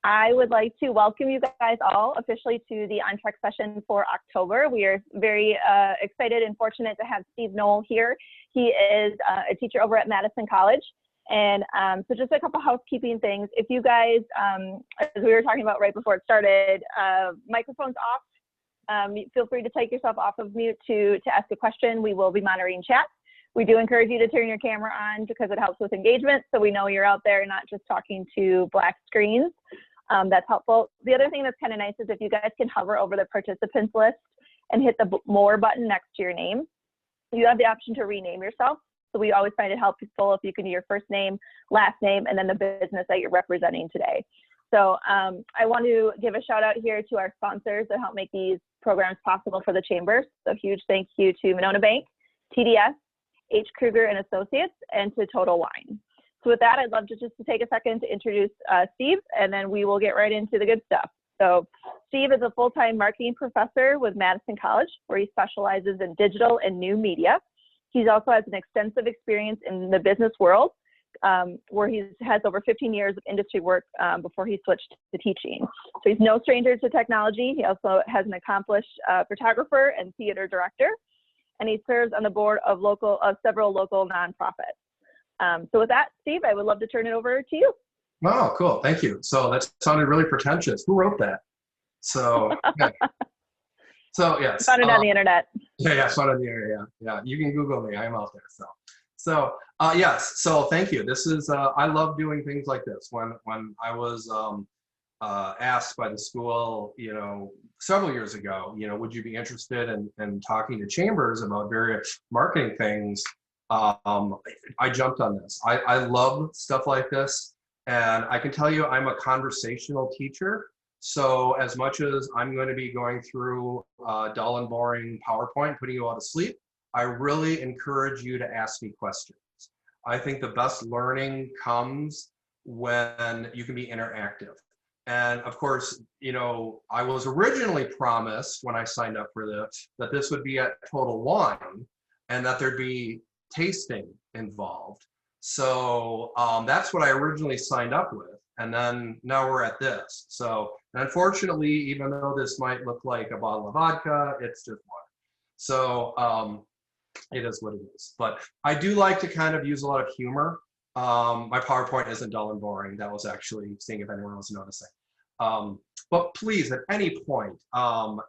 I would like to welcome you guys all officially to the On Track session for October. We are very excited and fortunate to have Steve Knoll here. He is a teacher over at Madison College. And so just a couple housekeeping things. If you guys, as we were talking about right before it started, microphones off, feel free to take yourself off of mute to ask a question. We will be monitoring chat. We do encourage you to turn your camera on because it helps with engagement, so we know you're out there, not just talking to black screens. That's helpful. The other thing that's kind of nice is if you guys can hover over the participants list and hit the more button next to your name, you have the option to rename yourself. So we always find it helpful if you can do your first name, last name, and then the business that you're representing today. So I want to give a shout out here to our sponsors that help make these programs possible for the Chamber. So huge thank you to Monona Bank, TDS, H. Kruger and Associates, and to Total Wine. So with that, I'd love to just take a second to introduce Steve, and then we will get right into the good stuff. So Steve is a full-time marketing professor with Madison College, where he specializes in digital and new media. He also has an extensive experience in the business world, where he has over 15 years of industry work before he switched to teaching. So he's no stranger to technology. He also has an accomplished photographer and theater director, and he serves on the board of several local nonprofits. So with that, Steve, I would love to turn it over to you. Oh, cool. Thank you. So that sounded really pretentious. Who wrote that? So, yeah. So yes. Found it on the internet. Yeah, found it on the internet. Yeah. You can Google me. I'm out there. So yes. So thank you. This is I love doing things like this. When I was asked by the school, several years ago, would you be interested in talking to chambers about various marketing things? I jumped on this. I love stuff like this, and I can tell you I'm a conversational teacher. So as much as I'm going to be going through dull and boring PowerPoint, putting you all to sleep, I really encourage you to ask me questions. I think the best learning comes when you can be interactive. And of course, I was originally promised when I signed up for this, that this would be at Total Wine and that there'd be tasting involved. So that's what I originally signed up with. And then now we're at this. So unfortunately, even though this might look like a bottle of vodka, it's just water. So it is what it is. But I do like to kind of use a lot of humor. My PowerPoint isn't dull and boring. That was actually seeing if anyone was noticing. But please, at any point,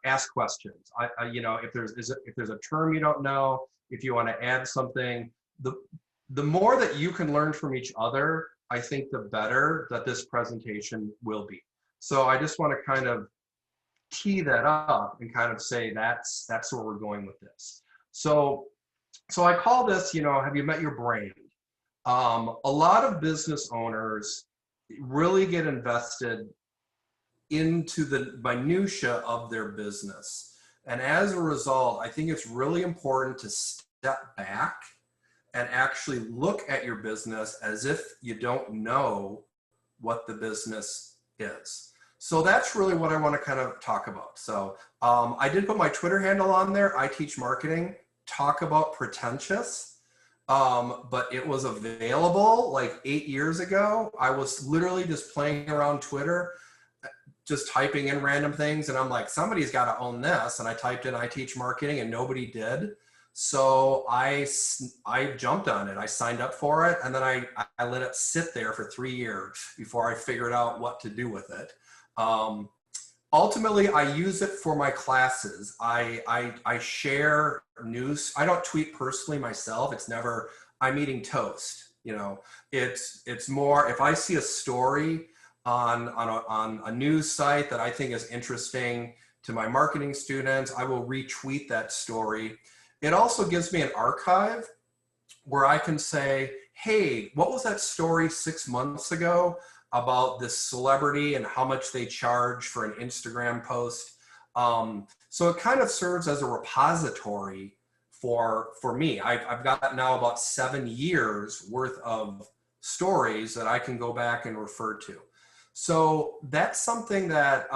ask questions. If there's a term you don't know, if you want to add something, the more that you can learn from each other, I think the better that this presentation will be. So I just want to kind of tee that up and kind of say that's where we're going with this. So I call this, have you met your brain? A lot of business owners really get invested into the minutia of their business. And as a result, I think it's really important to step back and actually look at your business as if you don't know what the business is. So that's really what I want to kind of talk about. So I did put my Twitter handle on there. I teach marketing. Talk about pretentious. But it was available like 8 years ago. I was literally just playing around Twitter, just typing in random things, and I'm like, somebody's got to own this. And I typed in I teach marketing, and nobody did. So I jumped on it. I signed up for it, and then I let it sit there for 3 years before I figured out what to do with it. Ultimately, I use it for my classes. I share news. I don't tweet personally myself. It's never, I'm eating toast. It's more, if I see a story on a news site that I think is interesting to my marketing students, I will retweet that story. It also gives me an archive where I can say, hey, what was that story 6 months ago about this celebrity and how much they charge for an Instagram post? So it kind of serves as a repository for me. I've got now about 7 years worth of stories that I can go back and refer to. So that's something that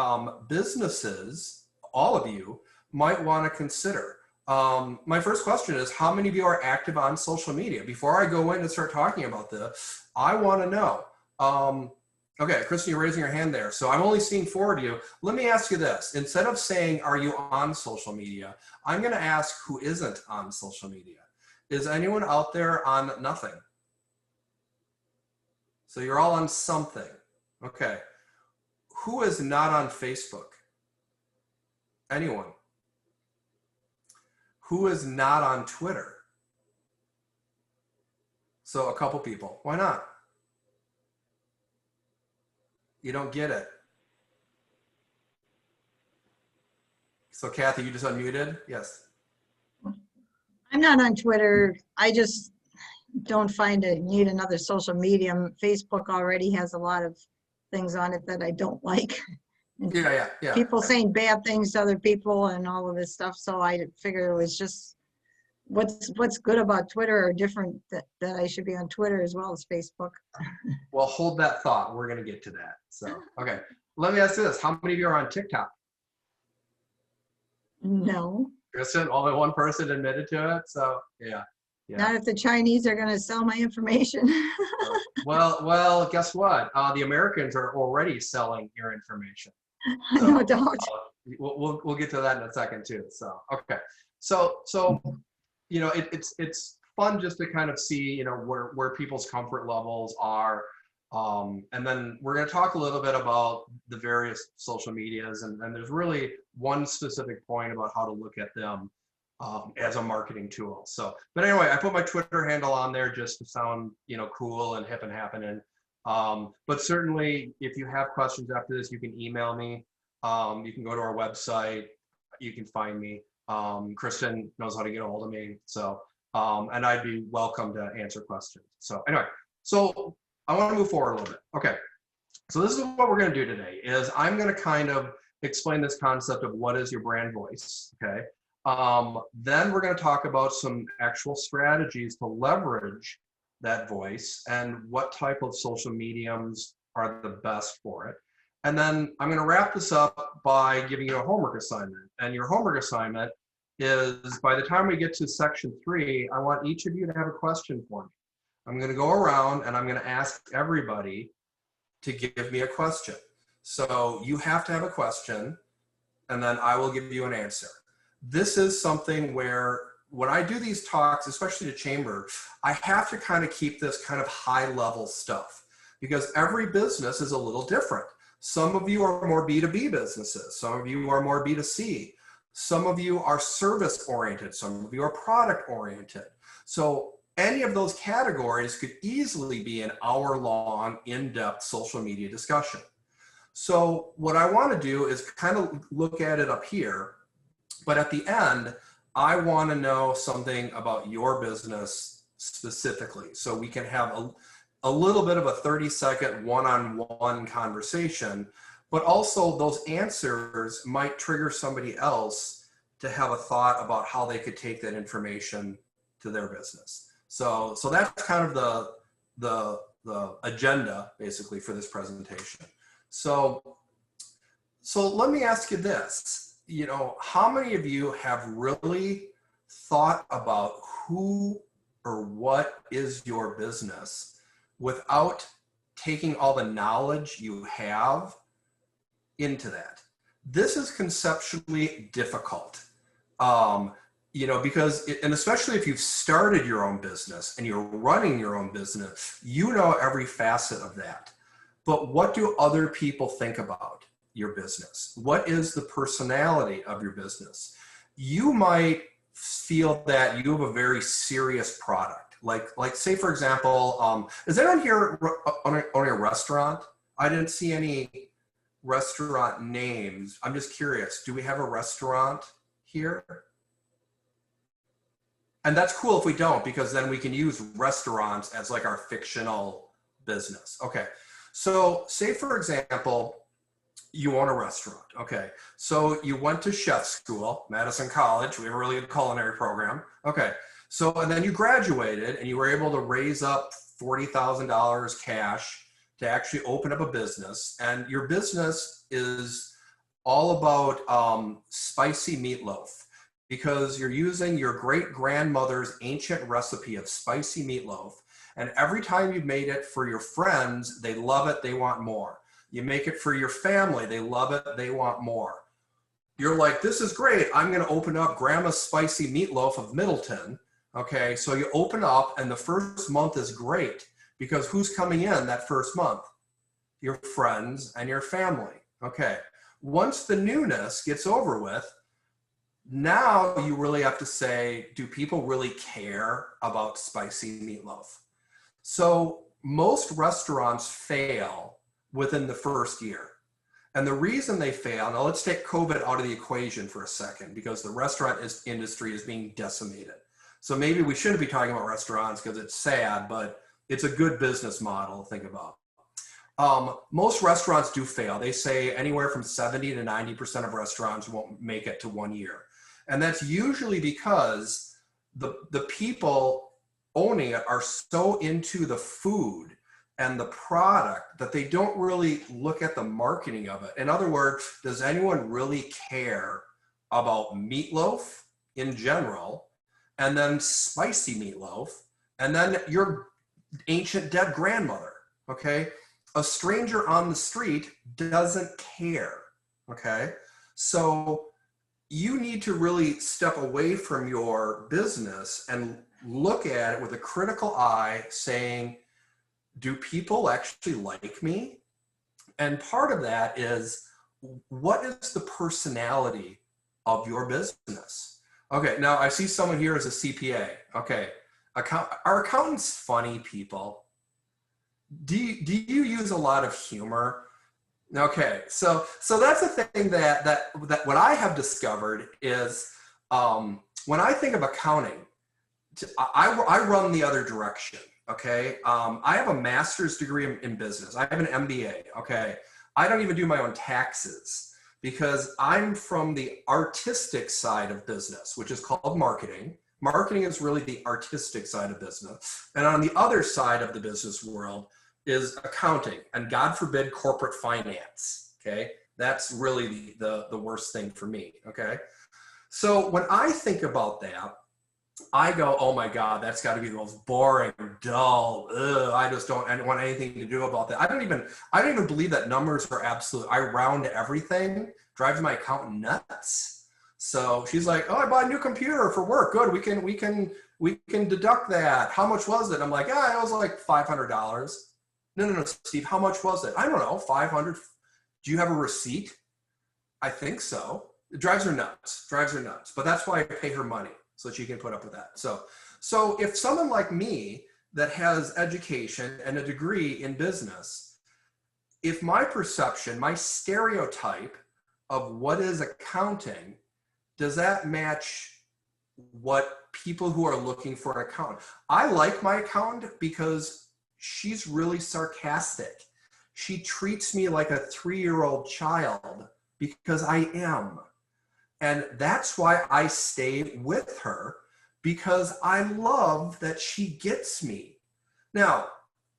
businesses, all of you, might want to consider. My first question is, how many of you are active on social media? Before I go in and start talking about this, I want to know, Okay, Kristen, you're raising your hand there. So I'm only seeing 4 of you. Let me ask you this. Instead of saying, are you on social media? I'm going to ask who isn't on social media. Is anyone out there on nothing? So you're all on something. Okay. Who is not on Facebook? Anyone? Who is not on Twitter? So a couple people. Why not? You don't get it. So Kathy, you just unmuted? Yes. I'm not on Twitter. I just don't find it need another social medium. Facebook already has a lot of things on it that I don't like. Yeah. People saying bad things to other people and all of this stuff. So I figured it was just what's good about Twitter or different that I should be on Twitter as well as Facebook. Well, hold that thought. We're going to get to that. So, okay. Let me ask you this. How many of you are on TikTok? No. Kristen, only one person admitted to it. So, yeah. Not if the Chinese are going to sell my information. Well, guess what? The Americans are already selling your information. So, No doubt. We'll get to that in a second too. So, okay. So it's fun just to kind of see, where people's comfort levels are. And then we're going to talk a little bit about the various social medias, and there's really one specific point about how to look at them as a marketing tool. So, but anyway, I put my Twitter handle on there just to sound, cool and hip and happening. But certainly if you have questions after this, you can email me. You can go to our website. You can find me. Kristen knows how to get a hold of me. So, and I'd be welcome to answer questions. So anyway, so I want to move forward a little bit. Okay. So this is what we're going to do today is I'm going to kind of explain this concept of what is your brand voice. Okay. Then we're going to talk about some actual strategies to leverage that voice and what type of social mediums are the best for it. And then I'm going to wrap this up by giving you a homework assignment. And your homework assignment is, by the time we get to section 3, I want each of you to have a question for me. I'm going to go around and I'm going to ask everybody to give me a question. So you have to have a question, and then I will give you an answer. This is something where when I do these talks, especially to chamber, I have to kind of keep this kind of high level stuff because every business is a little different. Some of you are more B2B businesses. Some of you are more B2C. Some of you are service oriented. Some of you are product oriented. So any of those categories could easily be an hour-long, in-depth social media discussion. So what I want to do is kind of look at it up here, but at the end, I want to know something about your business specifically, so we can have a little bit of a 30-second one-on-one conversation, but also those answers might trigger somebody else to have a thought about how they could take that information to their business. So that's kind of the agenda basically for this presentation. So let me ask you this, how many of you have really thought about who or what is your business without taking all the knowledge you have into that? This is conceptually difficult. Because, and especially if you've started your own business and you're running your own business, every facet of that. But what do other people think about your business? What is the personality of your business? You might feel that you have a very serious product. Like say, for example, is anyone here on a restaurant? I didn't see any restaurant names. I'm just curious. Do we have a restaurant here? And that's cool if we don't, because then we can use restaurants as like our fictional business. Okay. So say, for example, you own a restaurant. Okay. So you went to chef school, Madison College. We have a really good culinary program. Okay. So, and then you graduated and you were able to raise up $40,000 cash to actually open up a business. And your business is all about spicy meatloaf, because you're using your great grandmother's ancient recipe of spicy meatloaf, And every time you've made it for your friends, they love it, they want more. You make it for your family, they love it, they want more. You're like, this is great. I'm going to open up Grandma's Spicy Meatloaf of Middleton. Okay, so you open up and the first month is great because who's coming in that first month? Your friends and your family. Okay, once the newness gets over with, now you really have to say, do people really care about spicy meatloaf? So most restaurants fail within the first year. And the reason they fail, now let's take COVID out of the equation for a second because the restaurant industry is being decimated. So maybe we shouldn't be talking about restaurants because it's sad, but it's a good business model to think about. Most restaurants do fail. They say anywhere from 70 to 90% of restaurants won't make it to 1 year. And that's usually because the people owning it are so into the food and the product that they don't really look at the marketing of it. In other words, does anyone really care about meatloaf in general, and then spicy meatloaf, and then your ancient dead grandmother, okay? A stranger on the street doesn't care, okay? So you need to really step away from your business and look at it with a critical eye saying, do people actually like me? And part of that is, what is the personality of your business? Okay, now I see someone here as a CPA. Okay, are accountants funny people? Do you use a lot of humor? Okay, so that's the thing that what I have discovered is when I think of accounting, I run the other direction. Okay, I have a master's degree in business. I have an MBA. Okay, I don't even do my own taxes because I'm from the artistic side of business, which is called marketing. Marketing is really the artistic side of business. And on the other side of the business world is accounting and, God forbid, corporate finance. Okay, that's really the worst thing for me. Okay, so when I think about that, I go, oh my God, that's got to be the most boring, dull. I just don't want anything to do about that. I don't even believe that numbers are absolute. I round everything. Drives my accountant nuts. So she's like, oh, I bought a new computer for work. Good, we can deduct that. How much was it? I'm like, it was like $500. No, Steve, how much was it? I don't know, 500. Do you have a receipt? I think so. It drives her nuts. But that's why I pay her money, so she can put up with that. So if someone like me that has education and a degree in business, if my perception, my stereotype of what is accounting, does that match what people who are looking for an accountant? I like my accountant because she's really sarcastic. She treats me like a 3-year-old child because I am. And that's why I stay with her, because I love that she gets me. Now,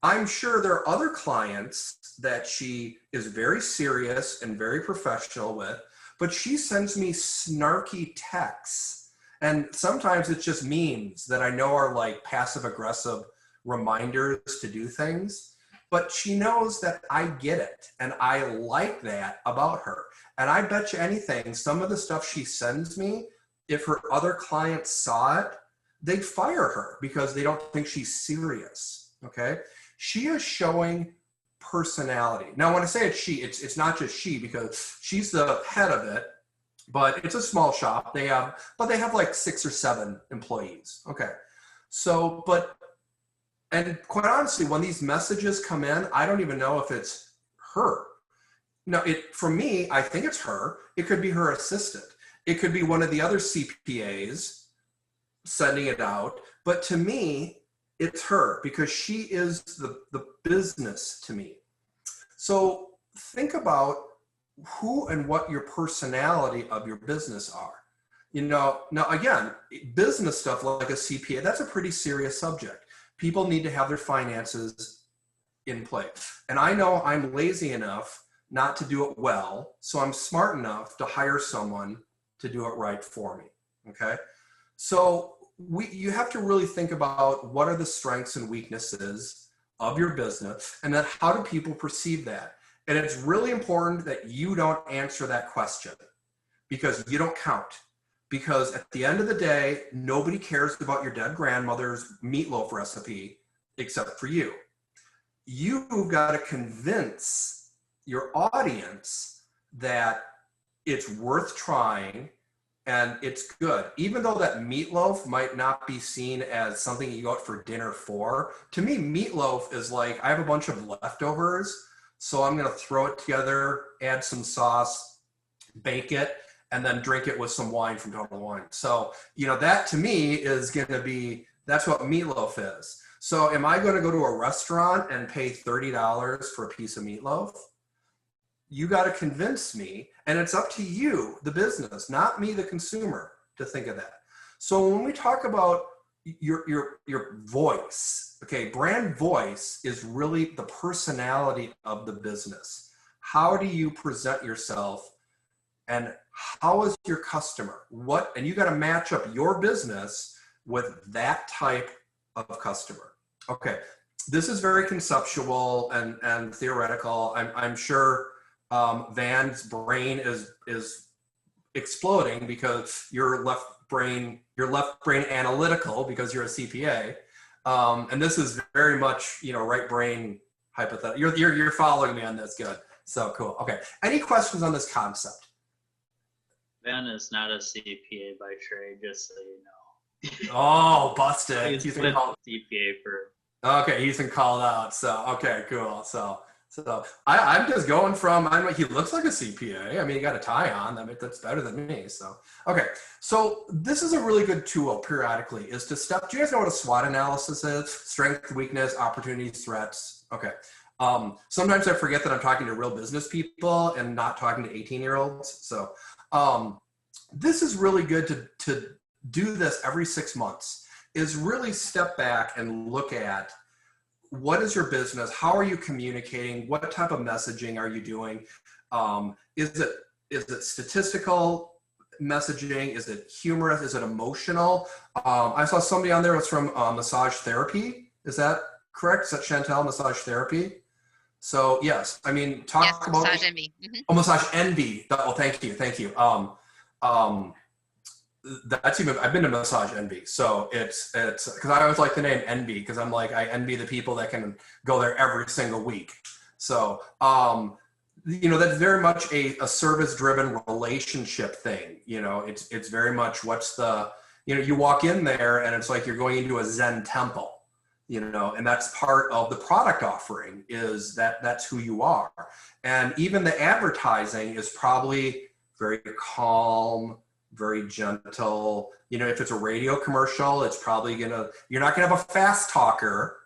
I'm sure there are other clients that she is very serious and very professional with, but she sends me snarky texts. And sometimes it's just memes that I know are like passive aggressive reminders to do things. But she knows that I get it, and I like that about her. And I bet you anything, some of the stuff she sends me, if her other clients saw it, they'd fire her because they don't think she's serious, okay? She is showing personality. Now, when I say it's she, it's not just she, because she's the head of it, but it's a small shop. They have like 6 or 7 employees, okay? So, and quite honestly, when these messages come in, I don't even know if it's her. No, for me, I think it's her. It could be her assistant. It could be one of the other CPAs sending it out. But to me, it's her because she is the business to me. So think about who and what your personality of your business are. Now again, business stuff like a CPA, that's a pretty serious subject. People need to have their finances in place. And I know I'm lazy enough not to do it well, so I'm smart enough to hire someone to do it right for me, okay? So you have to really think about what are the strengths and weaknesses of your business, and then how do people perceive that? And it's really important that you don't answer that question, because you don't count. Because at the end of the day, nobody cares about your dead grandmother's meatloaf recipe except for you. You've got to convince your audience that it's worth trying and it's good. Even though that meatloaf might not be seen as something you go out for dinner for, to me, meatloaf is like, I have a bunch of leftovers, so I'm gonna throw it together, add some sauce, bake it, and then drink it with some wine from Total Wine. So, you know, that to me is gonna be, that's what meatloaf is. So am I gonna go to a restaurant and pay $30 for a piece of meatloaf? You got to convince me, and it's up to you, the business, not me, the consumer, to think of that. So when we talk about your voice, okay, brand voice is really the personality of the business. How do you present yourself, and how is your customer? What, and you got to match up your business with that type of customer. Okay, this is very conceptual and theoretical. I'm sure Van's brain is exploding because your left brain analytical because you're a CPA, and this is very much, you know, right brain hypothetical. You're following me on this. Good. So cool. Okay. Any questions on this concept? Van is not a CPA by trade, just so you know. Oh, busted. He's been CPA for. Okay, he's been called out. So okay, cool. So I'm just going from, he looks like a CPA. I mean, he got a tie on. I mean, that's better than me. So, okay. So this is a really good tool periodically is to step, do you guys know what a SWOT analysis is? Strength, weakness, opportunities, threats. Okay. Sometimes I forget that I'm talking to real business people and not talking to 18-year-olds. So this is really good to do this every 6 months, is really step back and look at what is your business? How are you communicating? What type of messaging are you doing? Is it statistical messaging? Is it humorous? Is it emotional? I saw somebody on there was from massage therapy. Is that correct? Is that Chantel, massage therapy? So yes, I mean, talk about Massage Envy. Mm-hmm. Oh, Massage Envy. Oh, thank you. That's even, I've been to Massage Envy, so it's because I always like the name Envy because I'm like, I envy the people that can go there every single week. So you know, that's very much a service-driven relationship thing. You know, it's very much what's the, you know, you walk in there and it's like you're going into a Zen temple, you know, and that's part of the product offering is that's who you are. And even the advertising is probably very calm, very gentle. You know, if it's a radio commercial, it's probably you're not gonna have a fast talker.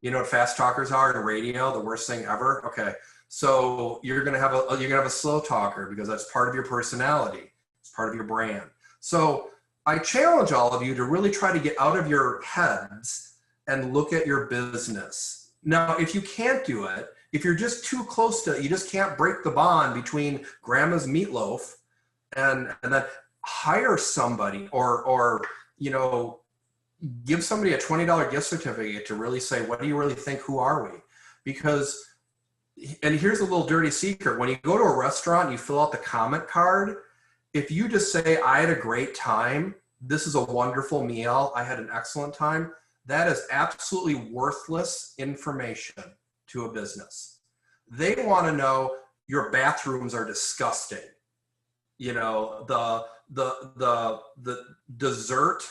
You know what fast talkers are in radio, the worst thing ever. Okay. So you're gonna have a slow talker because that's part of your personality. It's part of your brand. So I challenge all of you to really try to get out of your heads and look at your business. Now, if you can't do it, if you're just too close to it, you just can't break the bond between grandma's meatloaf and then hire somebody or you know, give somebody a $20 gift certificate to really say, what do you really think? Who are we? Because, and here's a little dirty secret. When you go to a restaurant, you fill out the comment card. If you just say, I had a great time, this is a wonderful meal, I had an excellent time, that is absolutely worthless information to a business. They want to know your bathrooms are disgusting. You know, the dessert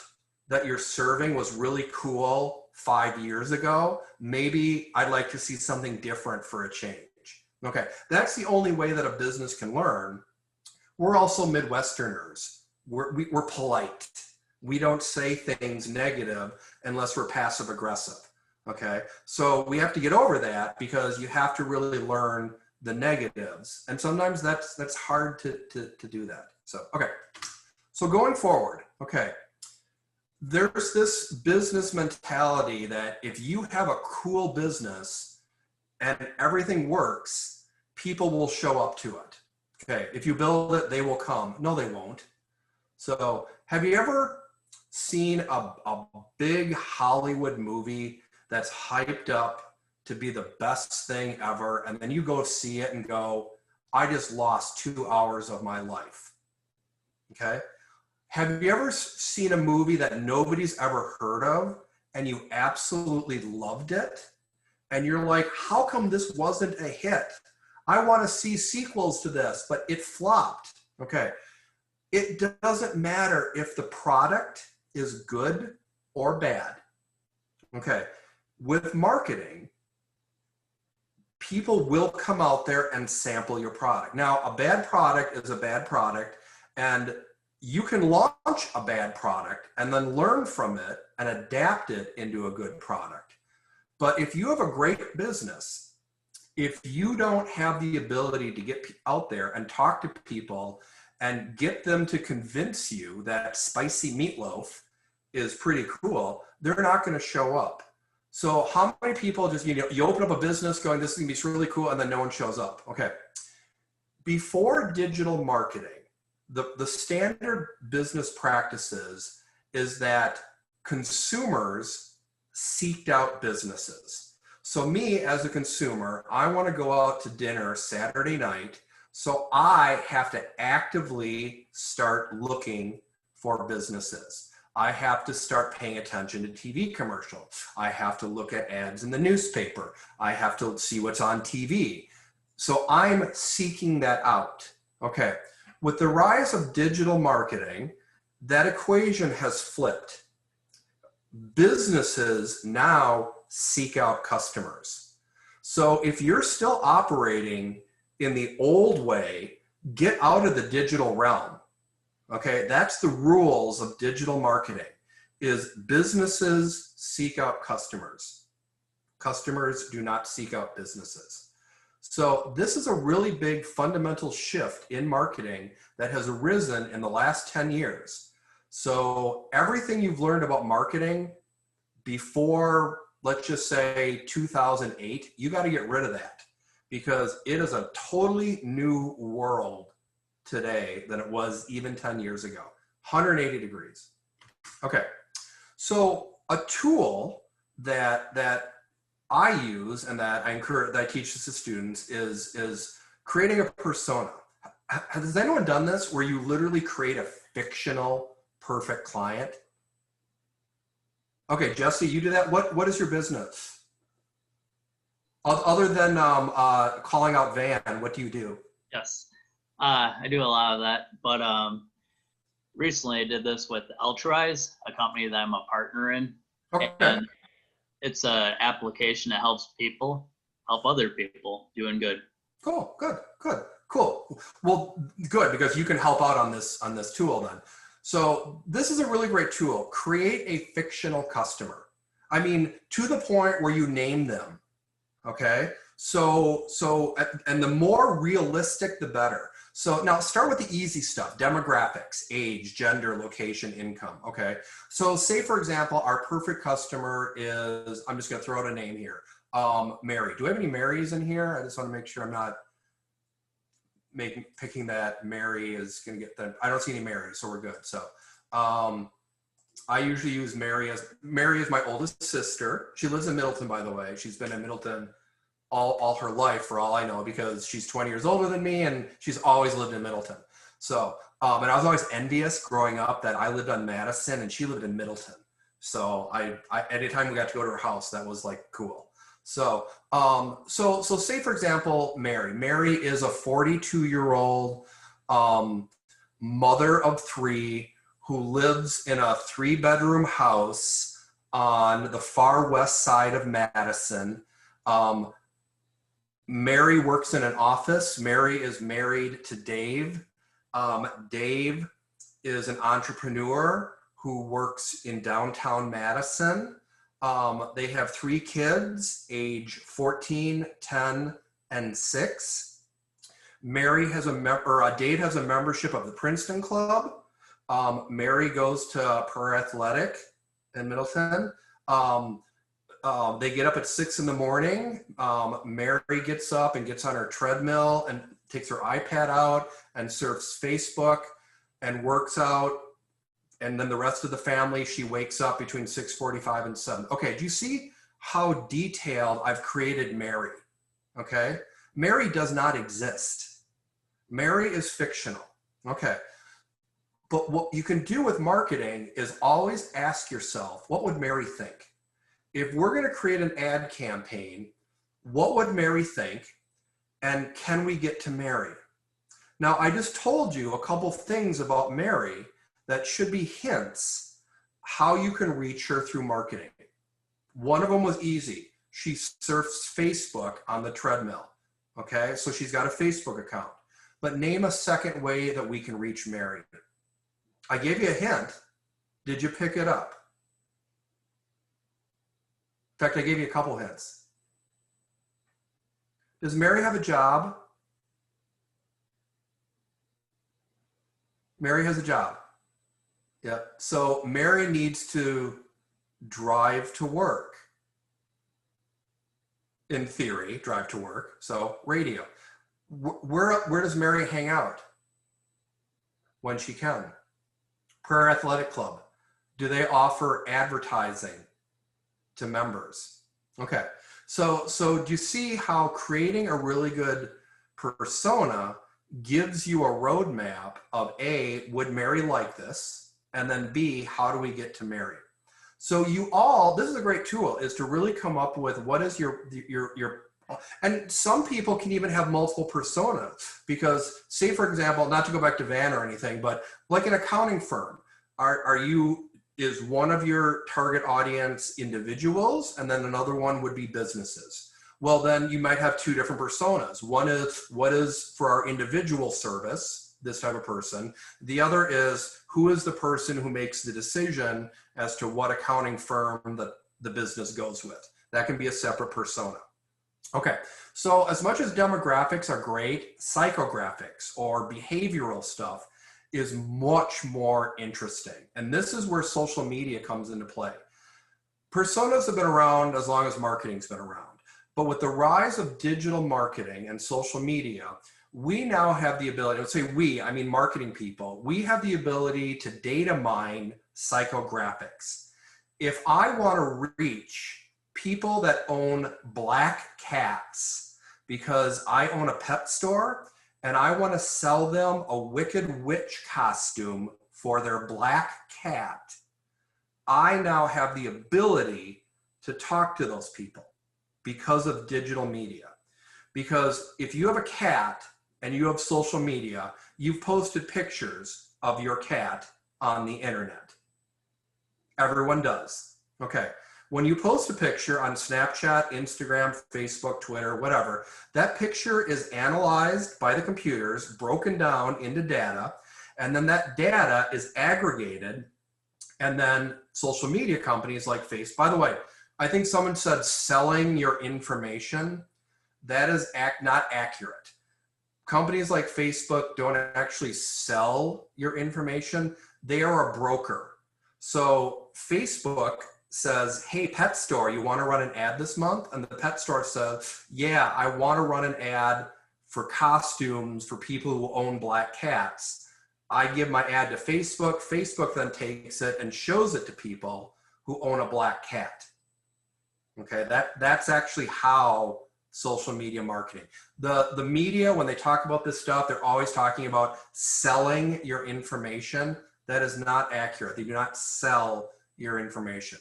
that you're serving was really cool 5 years ago. Maybe I'd like to see something different for a change. Okay, that's the only way that a business can learn. We're also Midwesterners. We're polite. We don't say things negative unless we're passive aggressive. Okay, so we have to get over that because you have to really learn the negatives, and sometimes that's hard to do that. So okay, so going forward, okay, there's this business mentality that if you have a cool business and everything works, people will show up to it. Okay, if you build it, they will come. No, they won't. So have you ever seen a big Hollywood movie that's hyped up to be the best thing ever, and then you go see it and go, I just lost 2 hours of my life? Okay. Have you ever seen a movie that nobody's ever heard of and you absolutely loved it? And you're like, how come this wasn't a hit? I want to see sequels to this, but it flopped. Okay. It doesn't matter if the product is good or bad. Okay. With marketing, people will come out there and sample your product. Now, a bad product is a bad product, and you can launch a bad product and then learn from it and adapt it into a good product. But if you have a great business, if you don't have the ability to get out there and talk to people and get them to convince you that spicy meatloaf is pretty cool, they're not going to show up. So how many people just, you open up a business going, this is going to be really cool, and then no one shows up? Okay. Before digital marketing, the standard business practices is that consumers seeked out businesses. So me as a consumer, I want to go out to dinner Saturday night. So I have to actively start looking for businesses. I have to start paying attention to TV commercials. I have to look at ads in the newspaper. I have to see what's on TV. So I'm seeking that out. Okay. With the rise of digital marketing, that equation has flipped. Businesses now seek out customers. So if you're still operating in the old way, get out of the digital realm. Okay, that's the rules of digital marketing, is businesses seek out customers. Customers do not seek out businesses. So this is a really big fundamental shift in marketing that has arisen in the last 10 years. So everything you've learned about marketing before, let's just say 2008, you got to get rid of that, because it is a totally new world today than it was even 10 years ago. 180 degrees. Okay. So a tool that I use and that I encourage, that I teach this to students is creating a persona. Has anyone done this where you literally create a fictional perfect client? Okay, Jesse, you do that. What is your business? Other than calling out Van, what do you do? Yes. I do a lot of that, but recently I did this with Ultrise, a company that I'm a partner in. Okay. And it's an application that helps people help other people doing good. Cool, good, cool. Well, good, because you can help out on this tool then. So this is a really great tool. Create a fictional customer. I mean, to the point where you name them. Okay. So, and the more realistic, the better. So now start with the easy stuff: demographics, age, gender, location, income. Okay. So say, for example, our perfect customer is, I'm just going to throw out a name here. Mary. Do we have any Marys in here? I just want to make sure I'm not picking that Mary is going to get them. I don't see any Marys, so we're good. So, I usually use Mary is my oldest sister. She lives in Middleton, by the way. She's been in Middleton all her life, for all I know, because she's 20 years older than me and she's always lived in Middleton. So, and I was always envious growing up that I lived on Madison and she lived in Middleton. So I anytime we got to go to her house, that was like cool. So, so say for example, Mary is a 42-year-old mother of 3 who lives in a 3-bedroom house on the far west side of Madison. Mary works in an office. Mary is married to Dave. Dave is an entrepreneur who works in downtown Madison. They have 3 kids, age 14, 10, and 6. Dave has a membership of the Princeton Club. Mary goes to Per Athletic in Middleton. They get up at 6 in the morning. Mary gets up and gets on her treadmill and takes her iPad out and surfs Facebook and works out and then the rest of the family, she wakes up between 6:45 and 7. Okay, do you see how detailed I've created Mary? Okay, Mary does not exist. Mary is fictional. Okay, but what you can do with marketing is always ask yourself, what would Mary think? If we're going to create an ad campaign, what would Mary think? And can we get to Mary? Now, I just told you a couple things about Mary that should be hints how you can reach her through marketing. One of them was easy. She surfs Facebook on the treadmill. Okay, so she's got a Facebook account. But name a second way that we can reach Mary. I gave you a hint. Did you pick it up? In fact, I gave you a couple hints. Does Mary have a job? Mary has a job. Yep. So Mary needs to drive to work. In theory, drive to work. So radio. Where does Mary hang out? When she can. Prayer Athletic Club. Do they offer advertising to members? Okay. So do you see how creating a really good persona gives you a roadmap of A, would Mary like this? And then B, how do we get to Mary? So you all, this is a great tool, is to really come up with what is your, and some people can even have multiple personas because, say for example, not to go back to Van or anything, but like an accounting firm, is one of your target audience individuals and then another one would be businesses? Well, then you might have two different personas. One is what is for our individual service, this type of person. The other is who is the person who makes the decision as to what accounting firm that the business goes with. That can be a separate persona. Okay, so as much as demographics are great, psychographics or behavioral stuff is much more interesting. And this is where social media comes into play. Personas have been around as long as marketing's been around. But with the rise of digital marketing and social media, we now have the ability, let's say we, I mean marketing people, we have the ability to data mine psychographics. If I want to reach people that own black cats because I own a pet store and I want to sell them a Wicked Witch costume for their black cat, I now have the ability to talk to those people because of digital media. Because if you have a cat and you have social media, you've posted pictures of your cat on the internet. Everyone does. Okay. When you post a picture on Snapchat, Instagram, Facebook, Twitter, whatever, that picture is analyzed by the computers, broken down into data, and then that data is aggregated, and then social media companies like Facebook, by the way, I think someone said selling your information. That is not accurate. Companies like Facebook don't actually sell your information. They are a broker. So Facebook says, hey, pet store, you want to run an ad this month? And the pet store says, yeah, I want to run an ad for costumes for people who own black cats. I give my ad to Facebook. Facebook then takes it and shows it to people who own a black cat. Okay, that's actually how social media marketing. The media, when they talk about this stuff, they're always talking about selling your information. That is not accurate. They do not sell your information.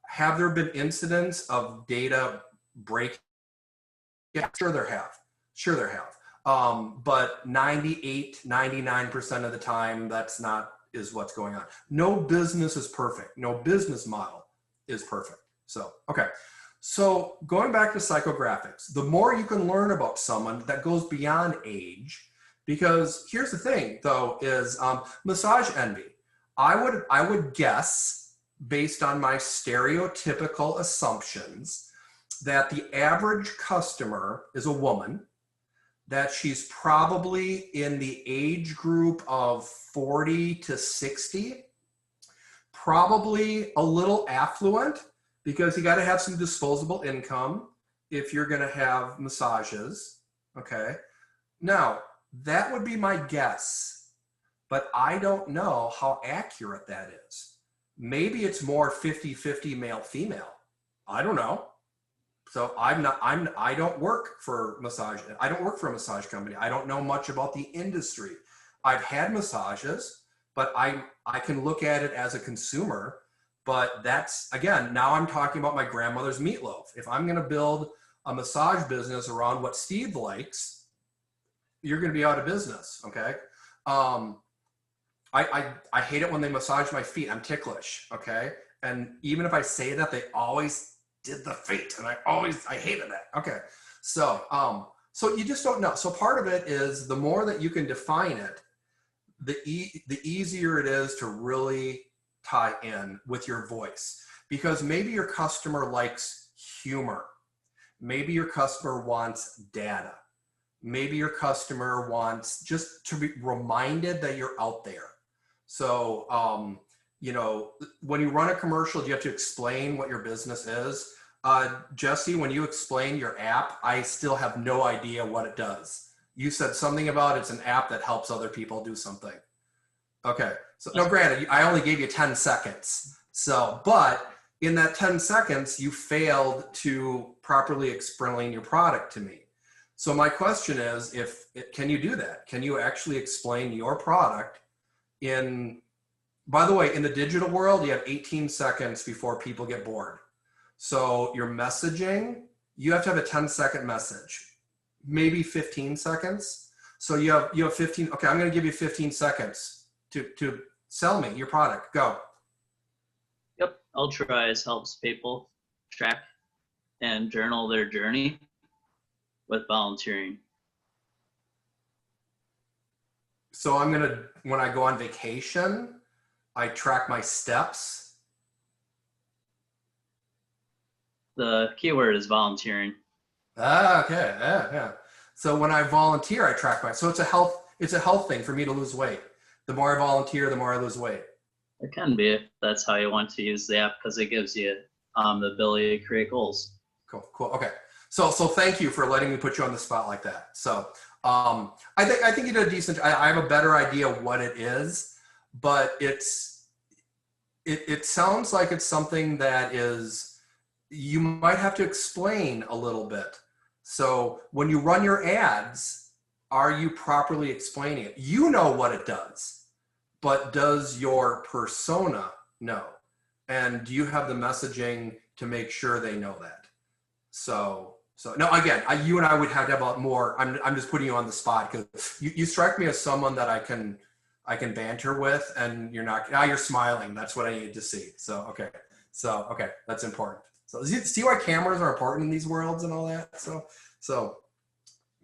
Have there been incidents of data breaking? Yeah, sure there have. Sure there have. But 98, 99% of the time, that's not is what's going on. No business is perfect. No business model is perfect. So, okay. So going back to psychographics, the more you can learn about someone that goes beyond age, because here's the thing though, is massage envy. I would guess, based on my stereotypical assumptions, that the average customer is a woman, that she's probably in the age group of 40 to 60, probably a little affluent, because you got to have some disposable income if you're going to have massages. Okay. Now, that would be my guess. but I don't know how accurate that is. Maybe it's more 50-50 male female. I don't know. So I don't work for massage. I don't work for a massage company. I don't know much about the industry. I've had massages, but I can look at it as a consumer. But that's, again, now I'm talking about my grandmother's meatloaf. If I'm going to build a massage business around what Steve likes, you're going to be out of business. Okay. I hate it when they massage my feet. I'm ticklish. Okay. And even if I say that, they always did the feet, and I hated that. Okay. So, so you just don't know. So part of it is the more that you can define it, the easier it is to really tie in with your voice, because maybe your customer likes humor. Maybe your customer wants data. Maybe your customer wants just to be reminded that you're out there. So, you know, when you run a commercial, do you have to explain what your business is? Jesse, when you explain your app, I still have no idea what it does. You said something about it's an app that helps other people do something. Okay. So, no, granted, I only gave you 10 seconds. So, but in that 10 seconds, you failed to properly explain your product to me. So my question is, can you do that? Can you actually explain your product by the way, in the digital world, you have 18 seconds before people get bored. So your messaging, you have to have a 10-second message, maybe 15 seconds. So you have 15. Okay, I'm going to give you 15 seconds to sell me your product. Go. Yep. Ultrawise helps people track and journal their journey with volunteering. So when I go on vacation, I track my steps. The keyword is volunteering. Ah, okay, yeah. So when I volunteer, I track so it's a health thing for me to lose weight. The more I volunteer, the more I lose weight. It can be if that's how you want to use the app, because it gives you the ability to create goals. Cool. Okay. So thank you for letting me put you on the spot like that. So I think you did a decent. I have a better idea what it is, but it sounds like it's something that you might have to explain a little bit. So when you run your ads, are you properly explaining it? You know what it does, but does your persona know? And do you have the messaging to make sure they know that? So no, again, you and I would have to have a lot more. I'm just putting you on the spot because you strike me as someone that I can banter with, and you're not. Now you're smiling. That's what I needed to see. So okay, that's important. So see why cameras are important in these worlds and all that. So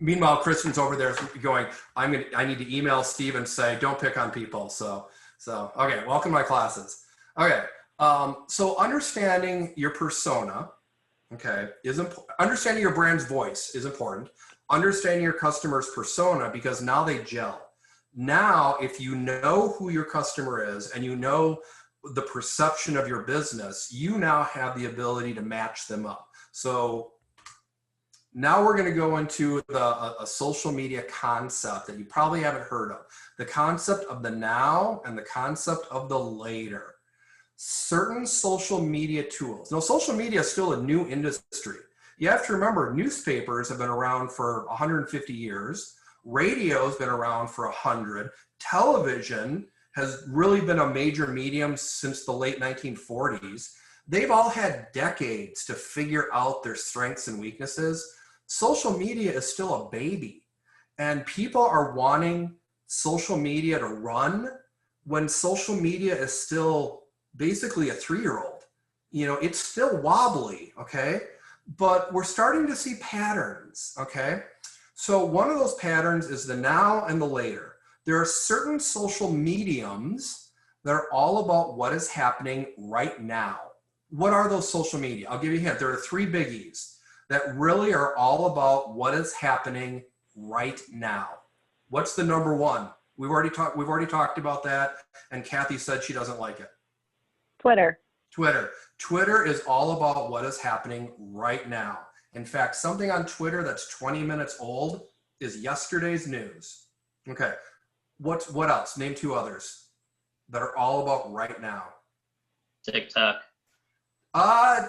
meanwhile, Kristen's over there going, I need to email Steve and say, don't pick on people. So okay, welcome to my classes. Okay, so understanding your persona. Okay, understanding your brand's voice is important. Understanding your customer's persona, because now they gel. Now, if you know who your customer is and you know the perception of your business, you now have the ability to match them up. So now we're going to go into a social media concept that you probably haven't heard of. The concept of the now and the concept of the later. Certain social media tools. Now, social media is still a new industry. You have to remember, newspapers have been around for 150 years. Radio has been around for 100. Television has really been a major medium since the late 1940s. They've all had decades to figure out their strengths and weaknesses. Social media is still a baby, and people are wanting social media to run when social media is still basically a 3-year-old. You know, it's still wobbly, okay? But we're starting to see patterns, okay? So one of those patterns is the now and the later. There are certain social mediums that are all about what is happening right now. What are those social media? I'll give you a hint. There are 3 biggies that really are all about what is happening right now. What's the number one? We've already talked about that, and Kathy said she doesn't like it. Twitter is all about what is happening right now. In fact, something on Twitter that's 20 minutes old is yesterday's news. Okay. What else? Name two others that are all about right now. TikTok. Uh,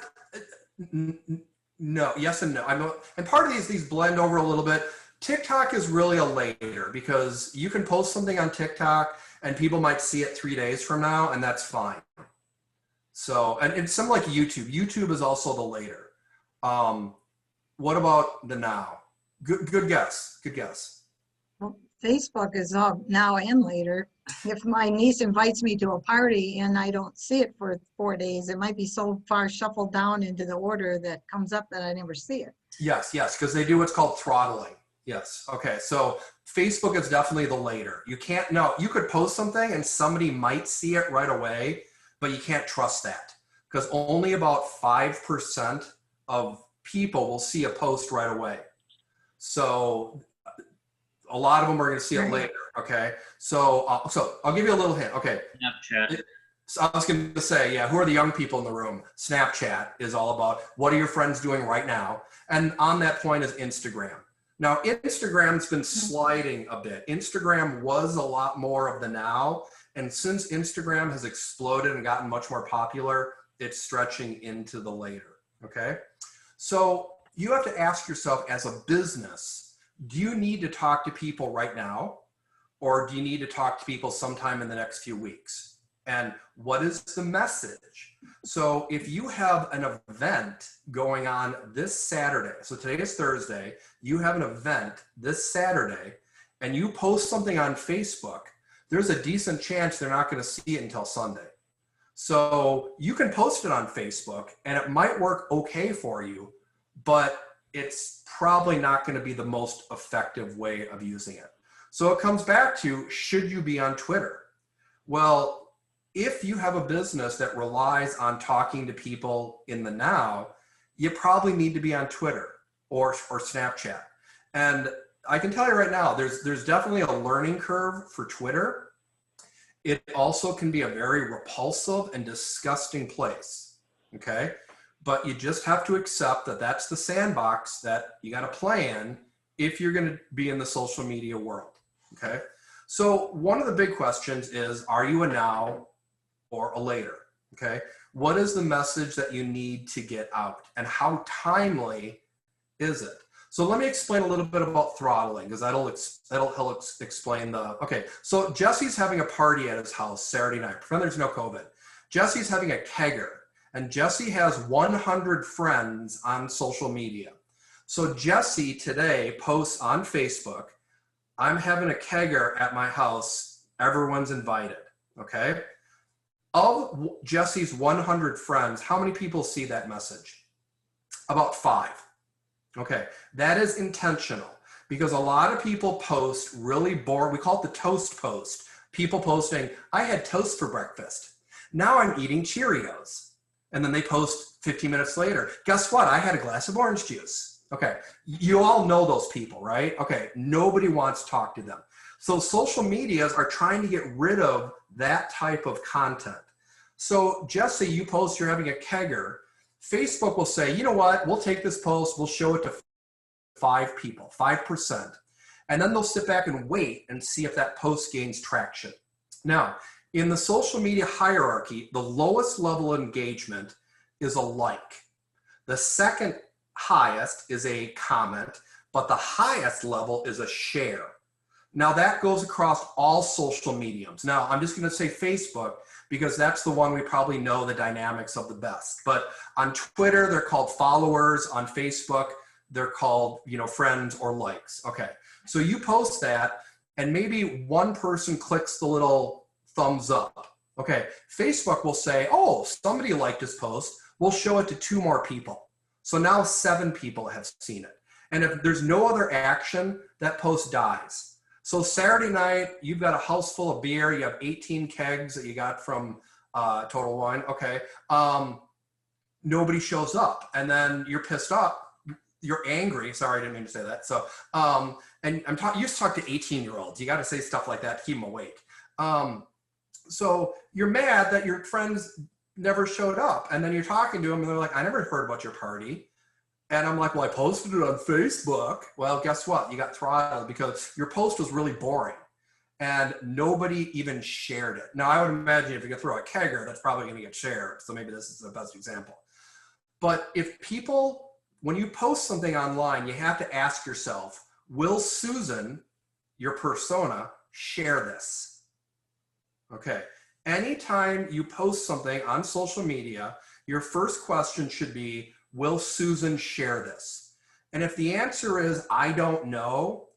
no, yes and no. And part of these blend over a little bit. TikTok is really a later because you can post something on TikTok and people might see it 3 days from now, and that's fine. So, and it's something like YouTube. YouTube is also the later. What about the now? Good guess. Good guess. Well, Facebook is now and later. If my niece invites me to a party and I don't see it for 4 days, it might be so far shuffled down into the order that comes up that I never see it. Yes, because they do what's called throttling. Yes. Okay. So Facebook is definitely the later. You can't, no, you could post something and somebody might see it right away, but you can't trust that because only about 5% of people will see a post right away. So a lot of them are going to see it later. Okay. So I'll give you a little hint. Okay. Snapchat. So I was going to say, yeah, who are the young people in the room? Snapchat is all about what are your friends doing right now? And on that point is Instagram. Now, Instagram's been sliding a bit. Instagram was a lot more of the now. And since Instagram has exploded and gotten much more popular, it's stretching into the later. Okay. So you have to ask yourself as a business, do you need to talk to people right now? Or do you need to talk to people sometime in the next few weeks? And what is the message? So if you have an event going on this Saturday, so today is Thursday, you have an event this Saturday, and you post something on Facebook, there's a decent chance they're not going to see it until Sunday. So you can post it on Facebook, and it might work okay for you, but it's probably not going to be the most effective way of using it. So it comes back to, should you be on Twitter? Well, if you have a business that relies on talking to people in the now, you probably need to be on Twitter or Snapchat. And I can tell you right now, there's definitely a learning curve for Twitter. It also can be a very repulsive and disgusting place, okay? But you just have to accept that that's the sandbox that you got to play in if you're going to be in the social media world, okay? So one of the big questions is, are you a now or a later, okay? What is the message that you need to get out and how timely is it? So let me explain a little bit about throttling because that'll help explain okay. So Jesse's having a party at his house Saturday night. Pretend there's no COVID. Jesse's having a kegger and Jesse has 100 friends on social media. So Jesse today posts on Facebook, I'm having a kegger at my house, everyone's invited, okay? Of Jesse's 100 friends, how many people see that message? About 5. Okay, that is intentional because a lot of people post really boring, we call it the toast post. People posting, I had toast for breakfast. Now I'm eating Cheerios. And then they post 15 minutes later, guess what? I had a glass of orange juice. Okay, you all know those people, right? Okay, nobody wants to talk to them. So social medias are trying to get rid of that type of content. So Jesse, you post you're having a kegger. Facebook will say, you know what, we'll take this post, we'll show it to 5 people, 5%. And then they'll sit back and wait and see if that post gains traction. Now, in the social media hierarchy, the lowest level of engagement is a like. The second highest is a comment, but the highest level is a share. Now that goes across all social mediums. Now I'm just going to say Facebook because that's the one we probably know the dynamics of the best. But on Twitter, they're called followers. On Facebook, they're called, friends or likes. Okay, so you post that and maybe one person clicks the little thumbs up. Okay, Facebook will say, oh, somebody liked this post. We'll show it to 2 more people. So now 7 people have seen it. And if there's no other action, that post dies. So Saturday night, you've got a house full of beer. You have 18 kegs that you got from Total Wine. Okay. Nobody shows up. And then you're pissed off. You're angry. Sorry, I didn't mean to say that. So, and you used to talk to 18-year-olds. You got to say stuff like that to keep them awake. So you're mad that your friends never showed up. And then you're talking to them and they're like, I never heard about your party. And I'm like, well, I posted it on Facebook. Well, guess what? You got throttled because your post was really boring. and nobody even shared it. Now, I would imagine if you could throw a kegger, that's probably going to get shared. So maybe this is the best example. But if people, when you post something online, you have to ask yourself, will Susan, your persona, share this? Okay. Anytime you post something on social media, your first question should be, will Susan share this? And if the answer is, I don't know,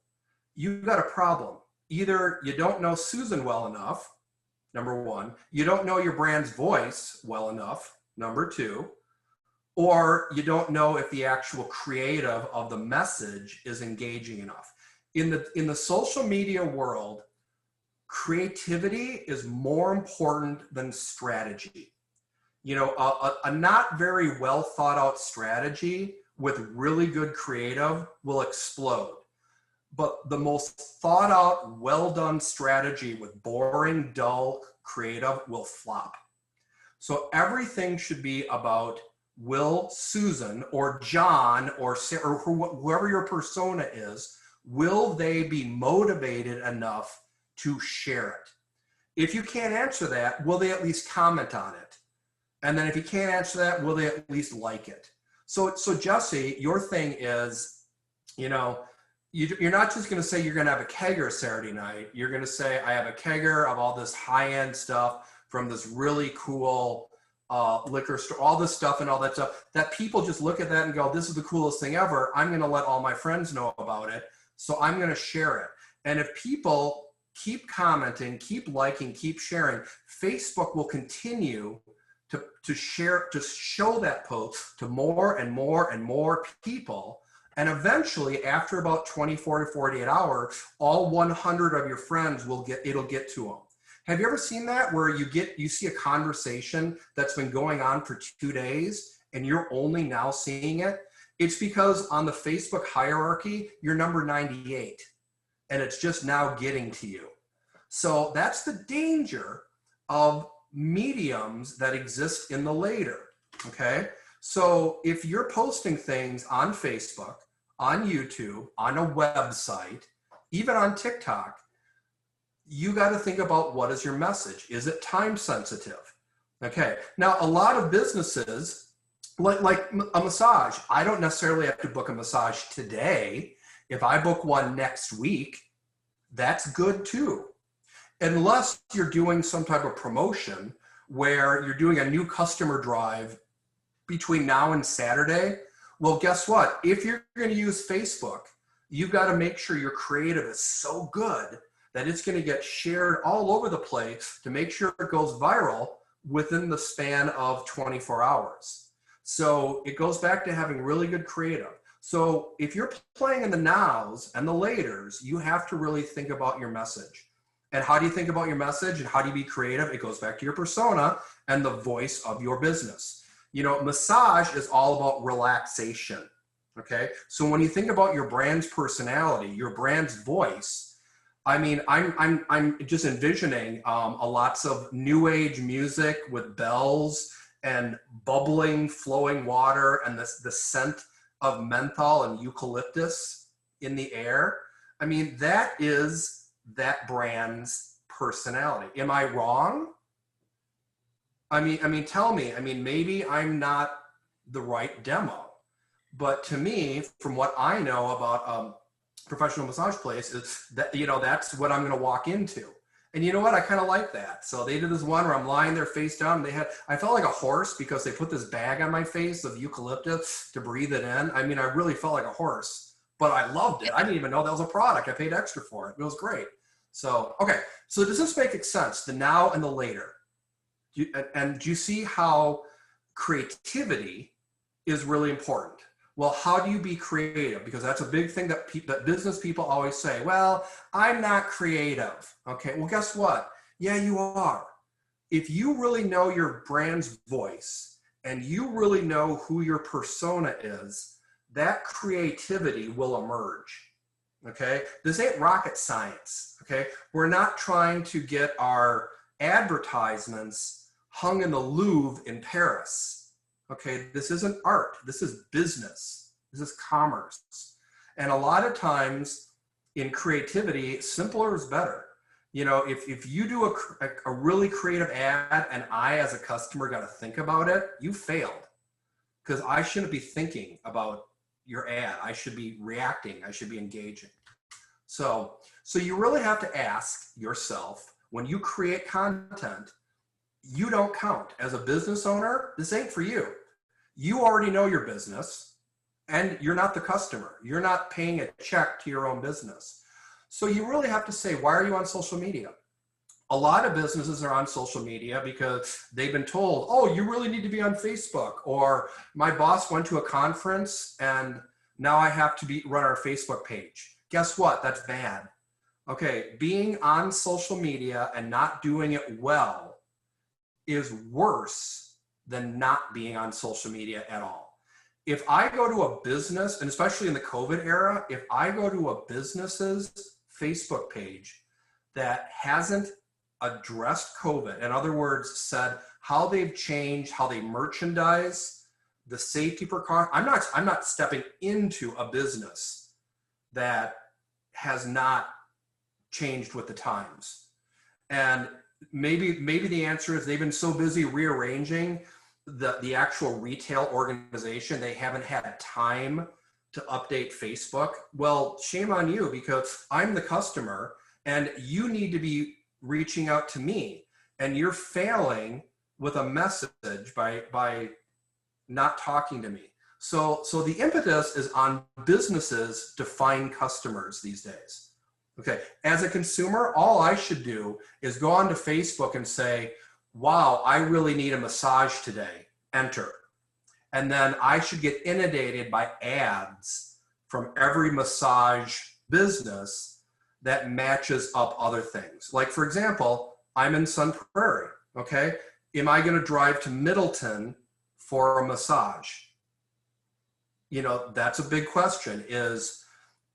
you've got a problem. Either you don't know Susan well enough, number one, you don't know your brand's voice well enough, number two, or you don't know if the actual creative of the message is engaging enough. In the social media world, creativity is more important than strategy. You know, a not very well thought out strategy with really good creative will explode. But the most thought out, well done strategy with boring, dull creative will flop. So everything should be about, will Susan or John or Sarah, or whoever your persona is, will they be motivated enough to share it? If you can't answer that, will they at least comment on it? And then if you can't answer that, will they at least like it? So Jesse, your thing is, you know, you're not just going to say you're going to have a kegger Saturday night. You're going to say, I have a kegger of all this high-end stuff from this really cool liquor store, all this stuff and all that stuff, that people just look at that and go, this is the coolest thing ever. I'm going to let all my friends know about it. So I'm going to share it. And if people keep commenting, keep liking, keep sharing, Facebook will continue to share, to show that post to more and more and more people. And eventually, after about 24 to 48 hours, all 100 of your friends it'll get to them. Have you ever seen that where you see a conversation that's been going on for 2 days and you're only now seeing it? It's because on the Facebook hierarchy, you're number 98 and it's just now getting to you. So that's the danger of mediums that exist in the later, okay? So if you're posting things on Facebook, on YouTube, on a website, even on TikTok, you got to think about, what is your message? Is it time sensitive? Okay. Now, a lot of businesses, like a massage, I don't necessarily have to book a massage today. If I book one next week, that's good too. Unless you're doing some type of promotion where you're doing a new customer drive between now and Saturday. Well, guess what? If you're going to use Facebook, you've got to make sure your creative is so good that it's going to get shared all over the place to make sure it goes viral within the span of 24 hours. So it goes back to having really good creative. So if you're playing in the nows and the laters, you have to really think about your message. And how do you think about your message and how do you be creative? It goes back to your persona and the voice of your business. You know, massage is all about relaxation, okay? So when you think about your brand's personality, your brand's voice, I mean, I'm just envisioning lots of new age music with bells and bubbling, flowing water and the scent of menthol and eucalyptus in the air. I mean, that is that brand's personality. Am I wrong? I mean, tell me. I mean, maybe I'm not the right demo, but to me, from what I know about professional massage place, is that, you know, that's what I'm going to walk into. And you know what? I kind of like that. So they did this one where I'm lying there face down. And I felt like a horse because they put this bag on my face of eucalyptus to breathe it in. I mean, I really felt like a horse, but I loved it. I didn't even know that was a product. I paid extra for it. It was great. So, okay. So does this make sense? The now and the later. And do you see how creativity is really important? Well, how do you be creative? Because that's a big thing that business people always say, well, I'm not creative. Okay, well, guess what? Yeah, you are. If you really know your brand's voice and you really know who your persona is, that creativity will emerge. Okay, this ain't rocket science. Okay, we're not trying to get our advertisements hung in the Louvre in Paris. Okay, this isn't art, this is business, this is commerce. And a lot of times in creativity, simpler is better. You know, if you do a really creative ad and I as a customer got to think about it, you failed, because I shouldn't be thinking about your ad. I should be reacting. I should be engaging. So you really have to ask yourself, when you create content, you don't count. As a business owner, this ain't for you. You already know your business and you're not the customer. You're not paying a check to your own business. So you really have to say, why are you on social media? A lot of businesses are on social media because they've been told, oh, you really need to be on Facebook, or my boss went to a conference and now I have to run our Facebook page. Guess what? That's bad. Okay, being on social media and not doing it well is worse than not being on social media at all. If I go to a business, and especially in the COVID era, if I go to a business's Facebook page that hasn't addressed COVID, in other words, said how they've changed, how they merchandise, the safety precaution, I'm not stepping into a business that has not changed with the times. And maybe the answer is they've been so busy rearranging the actual retail organization, they haven't had time to update Facebook. Well, shame on you, because I'm the customer and you need to be reaching out to me, and you're failing with a message by not talking to me. So the impetus is on businesses to find customers these days. Okay, as a consumer, all I should do is go onto Facebook and say, wow, I really need a massage today, enter. And then I should get inundated by ads from every massage business that matches up other things. Like, for example, I'm in Sun Prairie, okay? Am I gonna drive to Middleton for a massage? You know, that's a big question. Is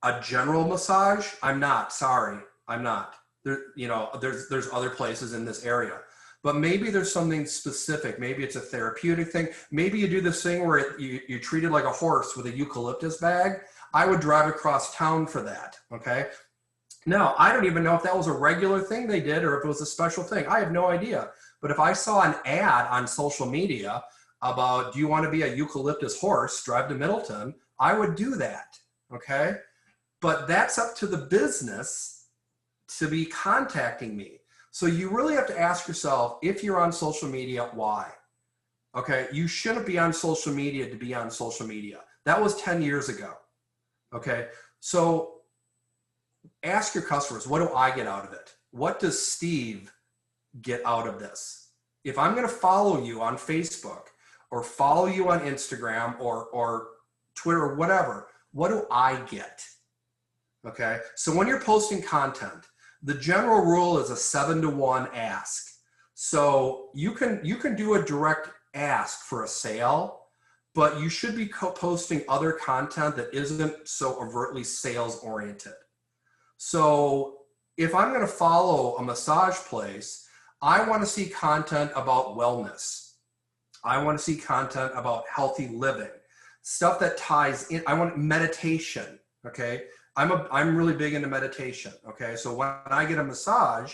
a general massage? I'm not, sorry, I'm not. There, you know, there's other places in this area, but maybe there's something specific. Maybe it's a therapeutic thing. Maybe you do this thing where you treat it like a horse with a eucalyptus bag. I would drive across town for that, okay? Now, I don't even know if that was a regular thing they did or if it was a special thing. I have no idea. But if I saw an ad on social media about, do you want to be a eucalyptus horse, drive to Middleton, I would do that, okay? But that's up to the business to be contacting me. So you really have to ask yourself, if you're on social media, why? Okay, you shouldn't be on social media to be on social media. That was 10 years ago, okay? So ask your customers, what do I get out of it? What does Steve get out of this? If I'm gonna follow you on Facebook or follow you on Instagram or Twitter or whatever, what do I get? Okay, so when you're posting content, the general rule is a 7-to-1 ask. So you can do a direct ask for a sale, but you should be posting other content that isn't so overtly sales oriented. So if I'm going to follow a massage place, I want to see content about wellness. I want to see content about healthy living, stuff that ties in. I want meditation. Okay. I'm really big into meditation. Okay. So when I get a massage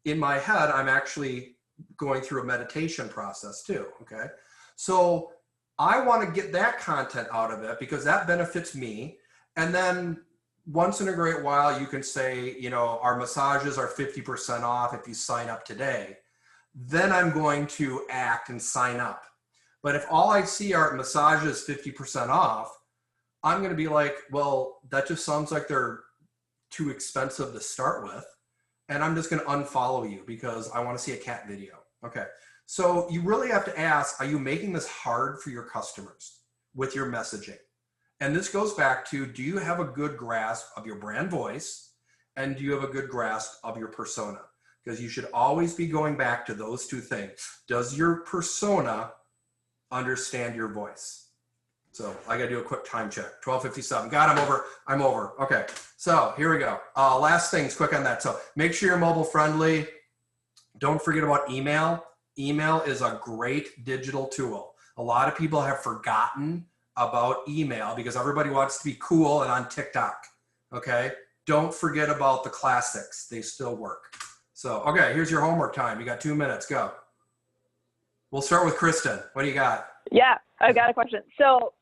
in my head, I'm actually going through a meditation process too. Okay. So I want to get that content out of it because that benefits me. And then once in a great while, you can say, you know, our massages are 50% off if you sign up today. Then I'm going to act and sign up. But if all I see are massages 50% off, I'm going to be like, well, that just sounds like they're too expensive to start with. And I'm just going to unfollow you because I want to see a cat video. Okay. So you really have to ask, are you making this hard for your customers with your messaging? And this goes back to, do you have a good grasp of your brand voice? And do you have a good grasp of your persona? Because you should always be going back to those two things. Does your persona understand your voice? So I got to do a quick time check. 12:57. God, I'm over. Okay. So here we go. Last things quick on that. So make sure you're mobile friendly. Don't forget about email. Email is a great digital tool. A lot of people have forgotten about email because everybody wants to be cool and on TikTok. Okay. Don't forget about the classics. They still work. So, okay, here's your homework time. You got 2 minutes. Go. We'll start with Kristen. What do you got? Yeah, I got a question. So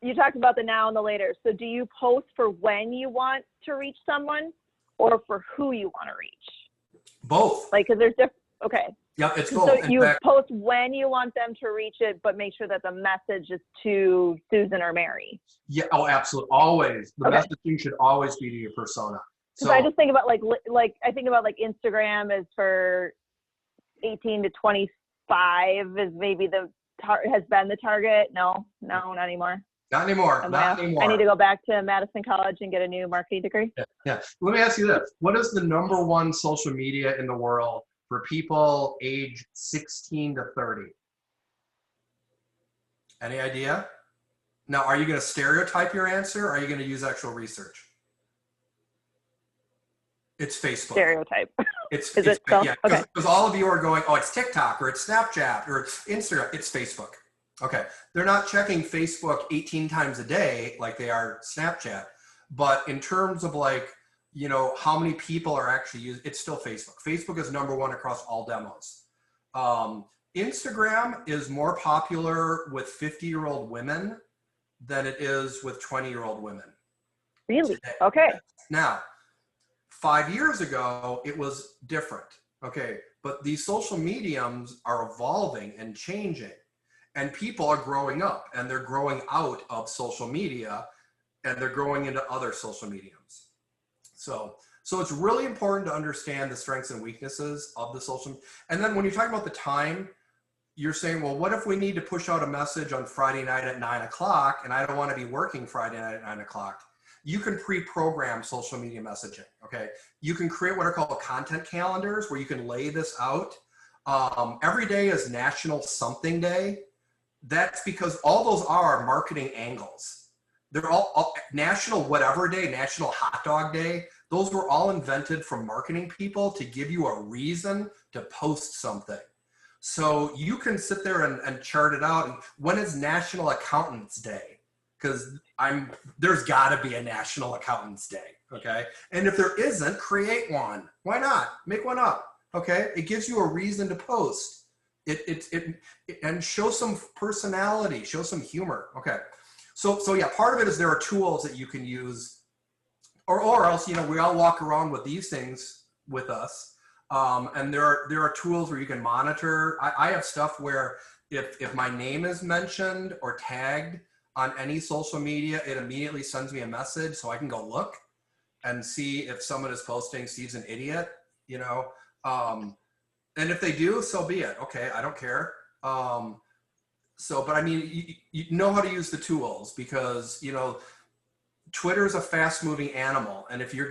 you talked about the now and the later. So do you post for when you want to reach someone or for who you want to reach? Both. Like, because there's different, okay. Yep, it's both. So In you fact, post when you want them to reach it, but make sure that the message is to Susan or Mary. yeah, oh, absolutely. Always. The Okay. messaging should always be to your persona. Because So, I just think about like I think about like Instagram is for 18 to 25 is maybe has been the target. No, not anymore. not anymore. I'm Not way off. anymore. I need to go back to Madison College and get a new marketing degree. Yeah. Let me ask you this. What is the #1 social media in the world for people age 16 to 30? Any idea? Now, are you going to stereotype your answer or are you going to use actual research? It's Facebook. Stereotype. It's, Is it so? yeah, Okay. because all of you are going, oh, it's TikTok or it's Snapchat or it's Instagram. It's Facebook. Okay. They're not checking Facebook 18 times a day like they are Snapchat. But in terms of like, you know, how many people are actually using, it's still Facebook. Facebook is #1 across all demos. Instagram is more popular with 50-year-old women than it is with 20-year-old women. Really? Today. Okay. Now, 5 years ago, it was different. Okay. But these social mediums are evolving and changing, and people are growing up and they're growing out of social media and they're growing into other social mediums. So it's really important to understand the strengths and weaknesses of the social. And then when you're talking about the time, you're saying, well, what if we need to push out a message on Friday night at 9 o'clock and I don't want to be working Friday night at 9 o'clock? You can pre-program social media messaging, okay? You can create what are called content calendars where you can lay this out. Every day is National Something Day. That's because all those are marketing angles. They're all National Whatever Day, National Hot Dog Day. Those were all invented from marketing people to give you a reason to post something. So you can sit there and chart it out. And when is National Accountants Day? Because there's got to be a National Accountants Day, okay? And if there isn't, create one. Why not? Make one up, okay? It gives you a reason to post. And show some personality, show some humor, okay? So yeah, part of it is there are tools that you can use, or else, you know, we all walk around with these things with us. And there are tools where you can monitor. I have stuff where if my name is mentioned or tagged on any social media, it immediately sends me a message so I can go look and see if someone is posting Steve's an idiot, you know. And if they do, so be it. Okay, I don't care. But I mean, you know how to use the tools because, you know, Twitter is a fast moving animal. And if you're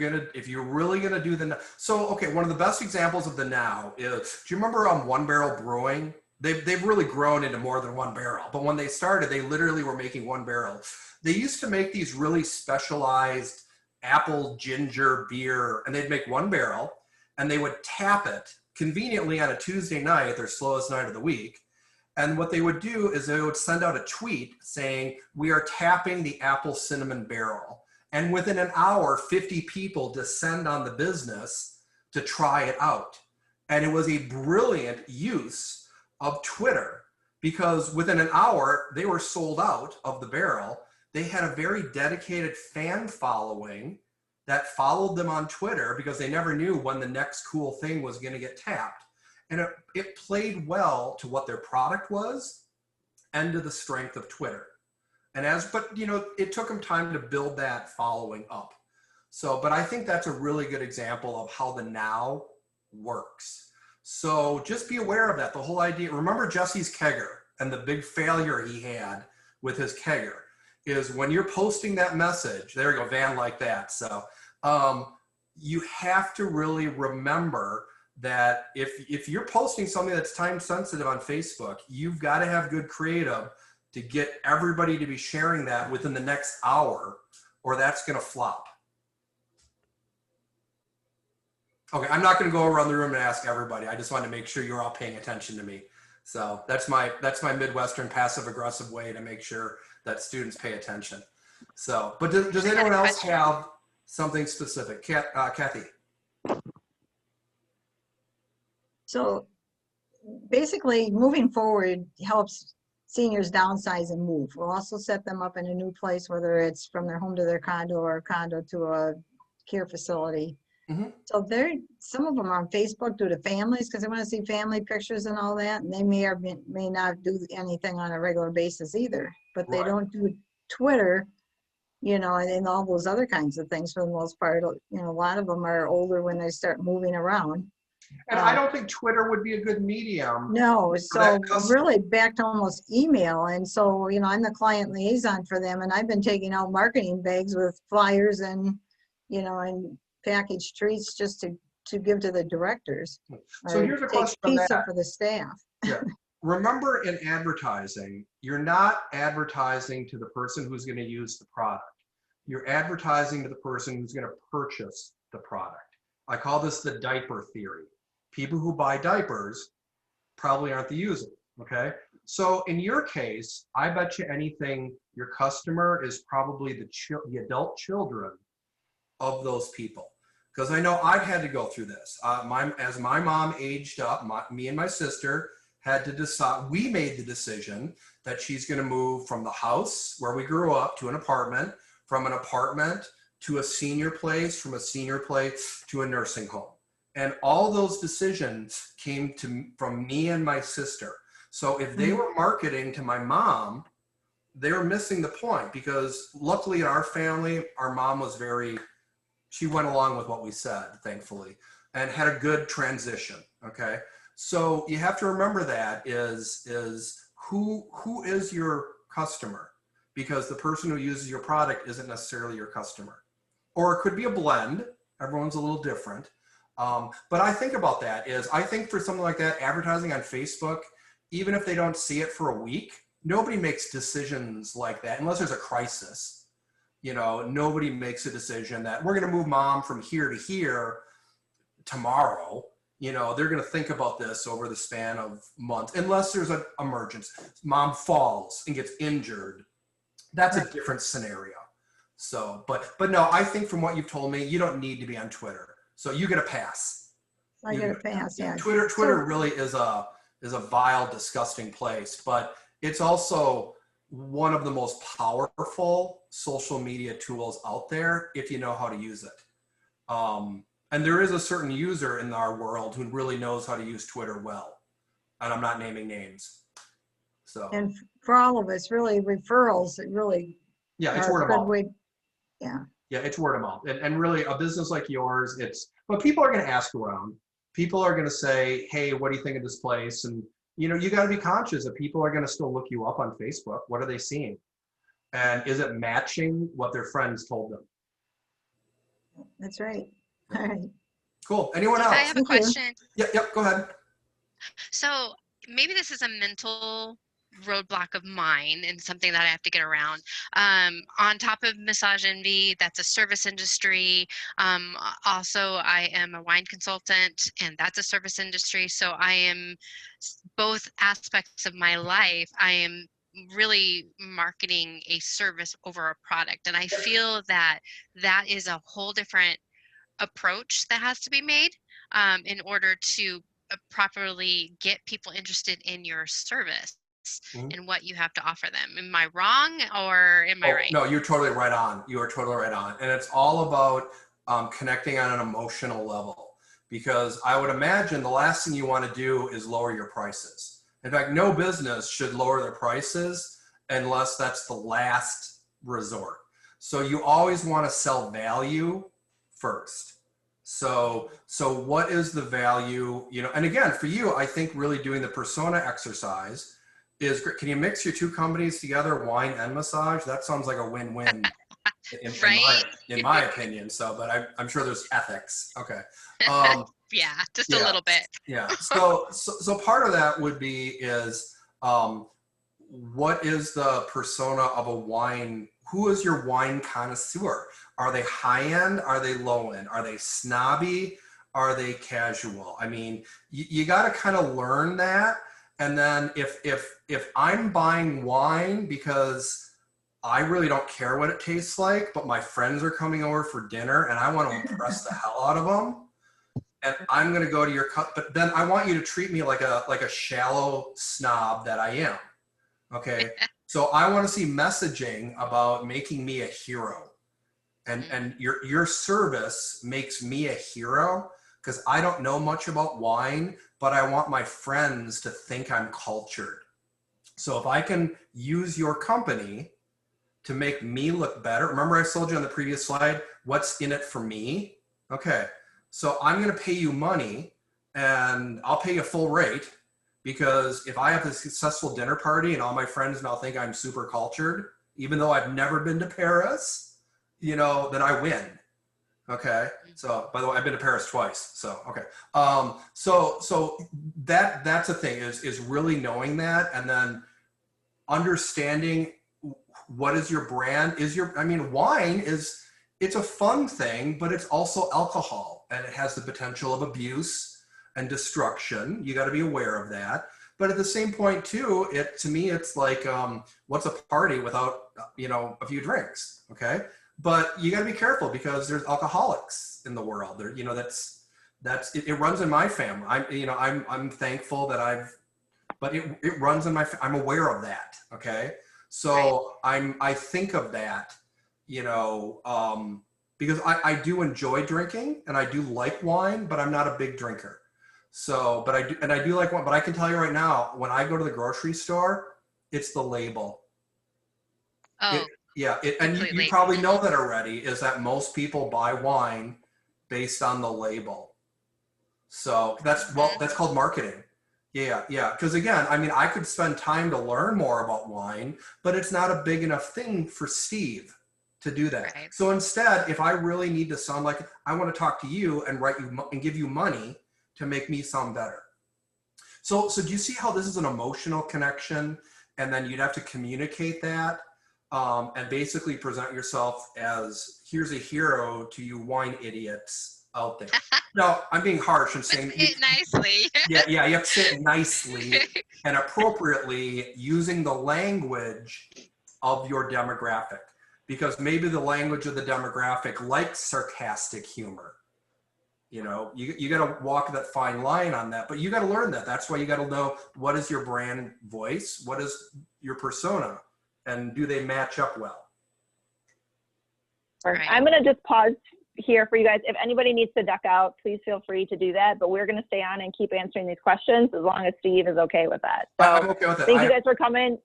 really gonna do okay, one of the best examples of the now is, do you remember One Barrel Brewing? They've really grown into more than one barrel, but when they started, they literally were making one barrel. They used to make these really specialized apple ginger beer, and they'd make one barrel and they would tap it conveniently on a Tuesday night, their slowest night of the week. And what they would do is they would send out a tweet saying, we are tapping the apple cinnamon barrel. And within an hour, 50 people descend on the business to try it out. And it was a brilliant use of Twitter because within an hour, they were sold out of the barrel. They had a very dedicated fan following that followed them on Twitter because they never knew when the next cool thing was going to get tapped. And it played well to what their product was and to the strength of Twitter. But you know, it took them time to build that following up. But I think that's a really good example of how the now works. So just be aware of that. The whole idea, remember Jesse's kegger and the big failure he had with his kegger is when you're posting that message, there you go, Van like that. So you have to really remember that if you're posting something that's time sensitive on Facebook, you've got to have good creative to get everybody to be sharing that within the next hour, or that's going to flop. Okay, I'm not going to go around the room and ask everybody. I just want to make sure you're all paying attention to me. So that's my Midwestern passive aggressive way to make sure that students pay attention. So, but does anyone else have something specific? Kathy? So basically, moving forward helps seniors downsize and move. We'll also set them up in a new place, whether it's from their home to their condo or condo to a care facility. Mhm. So some of them are on Facebook due to families because they want to see family pictures and all that. And they may not do anything on a regular basis either, but they Right. don't do Twitter, and all those other kinds of things for the most part. A lot of them are older when they start moving around. And I don't think Twitter would be a good medium. No, for so that customer. really back to almost email. And so, I'm the client liaison for them and I've been taking out marketing bags with flyers and, and packaged treats just to give to the directors. So or here's a take question on pizza that. for the staff. Yeah. Remember, in advertising, you're not advertising to the person who's going to use the product. You're advertising to the person who's going to purchase the product. I call this the diaper theory. People who buy diapers probably aren't the user, okay? So in your case, I bet you anything your customer is probably the adult children of those people. Because I know I've had to go through this. As my mom aged up, me and my sister had to decide, we made the decision that she's going to move from the house where we grew up to an apartment, from an apartment to a senior place, from a senior place to a nursing home. And all those decisions came from me and my sister. So if they were marketing to my mom, they were missing the point, because luckily in our family, our mom was she went along with what we said, thankfully, and had a good transition, okay? So you have to remember that is who is your customer? Because the person who uses your product isn't necessarily your customer. Or it could be a blend. Everyone's a little different. But I think about that I think for something like that, advertising on Facebook, even if they don't see it for a week, nobody makes decisions like that unless there's a crisis. Nobody makes a decision that we're going to move mom from here to here tomorrow. They're going to think about this over the span of months, unless there's an emergency. Mom falls and gets injured. That's a different scenario. So, but no, I think from what you've told me, you don't need to be on Twitter. So you get a pass. I get a pass, yeah. Twitter really is a vile, disgusting place, but it's also one of the most powerful social media tools out there if you know how to use it. And there is a certain user in our world who really knows how to use Twitter well. And I'm not naming names. So. And for all of us, really referrals, it really Yeah, it's are word a of good mouth. way. Yeah. Yeah, it's word of mouth. And really a business like yours, but people are going to ask around. People are going to say, hey, what do you think of this place? And, you got to be conscious that people are going to still look you up on Facebook. What are they seeing? And is it matching what their friends told them? That's right. All right. Cool. Anyone else? I have a Thank you. question. Yep, go ahead. So maybe this is a mental roadblock of mine and something that I have to get around. On top of Massage Envy, that's a service industry. Also, I am a wine consultant, and that's a service industry. So I am both aspects of my life. I am really marketing a service over a product, and I feel that that is a whole different approach that has to be made in order to properly get people interested in your service and what you have to offer them. Am I wrong or am I right? No, you're totally right on. You are totally right on. And it's all about connecting on an emotional level, because I would imagine the last thing you want to do is lower your prices. In fact, no business should lower their prices unless that's the last resort. So you always want to sell value first. So what is the value, and again, for you, I think really doing the persona exercise is great. Can you mix your two companies together, wine and massage? That sounds like a win-win in my opinion. So, but I'm sure there's ethics. Okay. Yeah, just a little bit. Yeah. So part of that would be is what is the persona of a wine? Who is your wine connoisseur? Are they high end? Are they low end? Are they snobby? Are they casual? I mean, you got to kind of learn that. And then if I'm buying wine because I really don't care what it tastes like, but my friends are coming over for dinner and I want to impress the hell out of them, and I'm going to go to your cut, but then I want you to treat me like a shallow snob that I am. Okay. So I want to see messaging about making me a hero, and your service makes me a hero because I don't know much about wine, but I want my friends to think I'm cultured. So if I can use your company to make me look better, remember I told you on the previous slide, what's in it for me? Okay. So I'm going to pay you money, and I'll pay you full rate, because if I have a successful dinner party and all my friends now think I'm super cultured, even though I've never been to Paris, you know, then I win. Okay. So by the way, I've been to Paris twice. So, okay. So that's a thing, is really knowing that, and then understanding what is your brand. I mean, wine it's a fun thing, but it's also alcohol, and it has the potential of abuse and destruction. You got to be aware of that. But at the same point too, to me, it's like, what's a party without, a few drinks? Okay. But you got to be careful, because there's alcoholics in the world. There, it runs in my family. I'm thankful that but it runs in I'm aware of that. Okay. So I think of that, because I do enjoy drinking, and I do like wine, but I'm not a big drinker. So, but I do like wine, but I can tell you right now, when I go to the grocery store, it's the label. Oh, And you completely. probably know that already, is that most people buy wine based on the label. So that's called marketing. Yeah. Because again, I mean, I could spend time to learn more about wine, but it's not a big enough thing for Steve to do that. Right. So instead, if I really need to sound like, I want to talk to you and write you and give you money to make me sound better. So do you see how this is an emotional connection? And then you'd have to communicate that, and basically present yourself as, here's a hero to you wine idiots out there. No, I'm being harsh and saying Say it nicely. yeah, you have to say it nicely and appropriately, using the language of your demographic, because maybe the language of the demographic likes sarcastic humor. You got to walk that fine line on that, but you got to learn that. That's why you got to know, what is your brand voice? What is your persona? And do they match up well? Right. I'm going to just pause here for you guys. If anybody needs to duck out, please feel free to do that. But we're going to stay on and keep answering these questions as long as Steve is okay with that. So I'm okay with that. thank you guys for coming.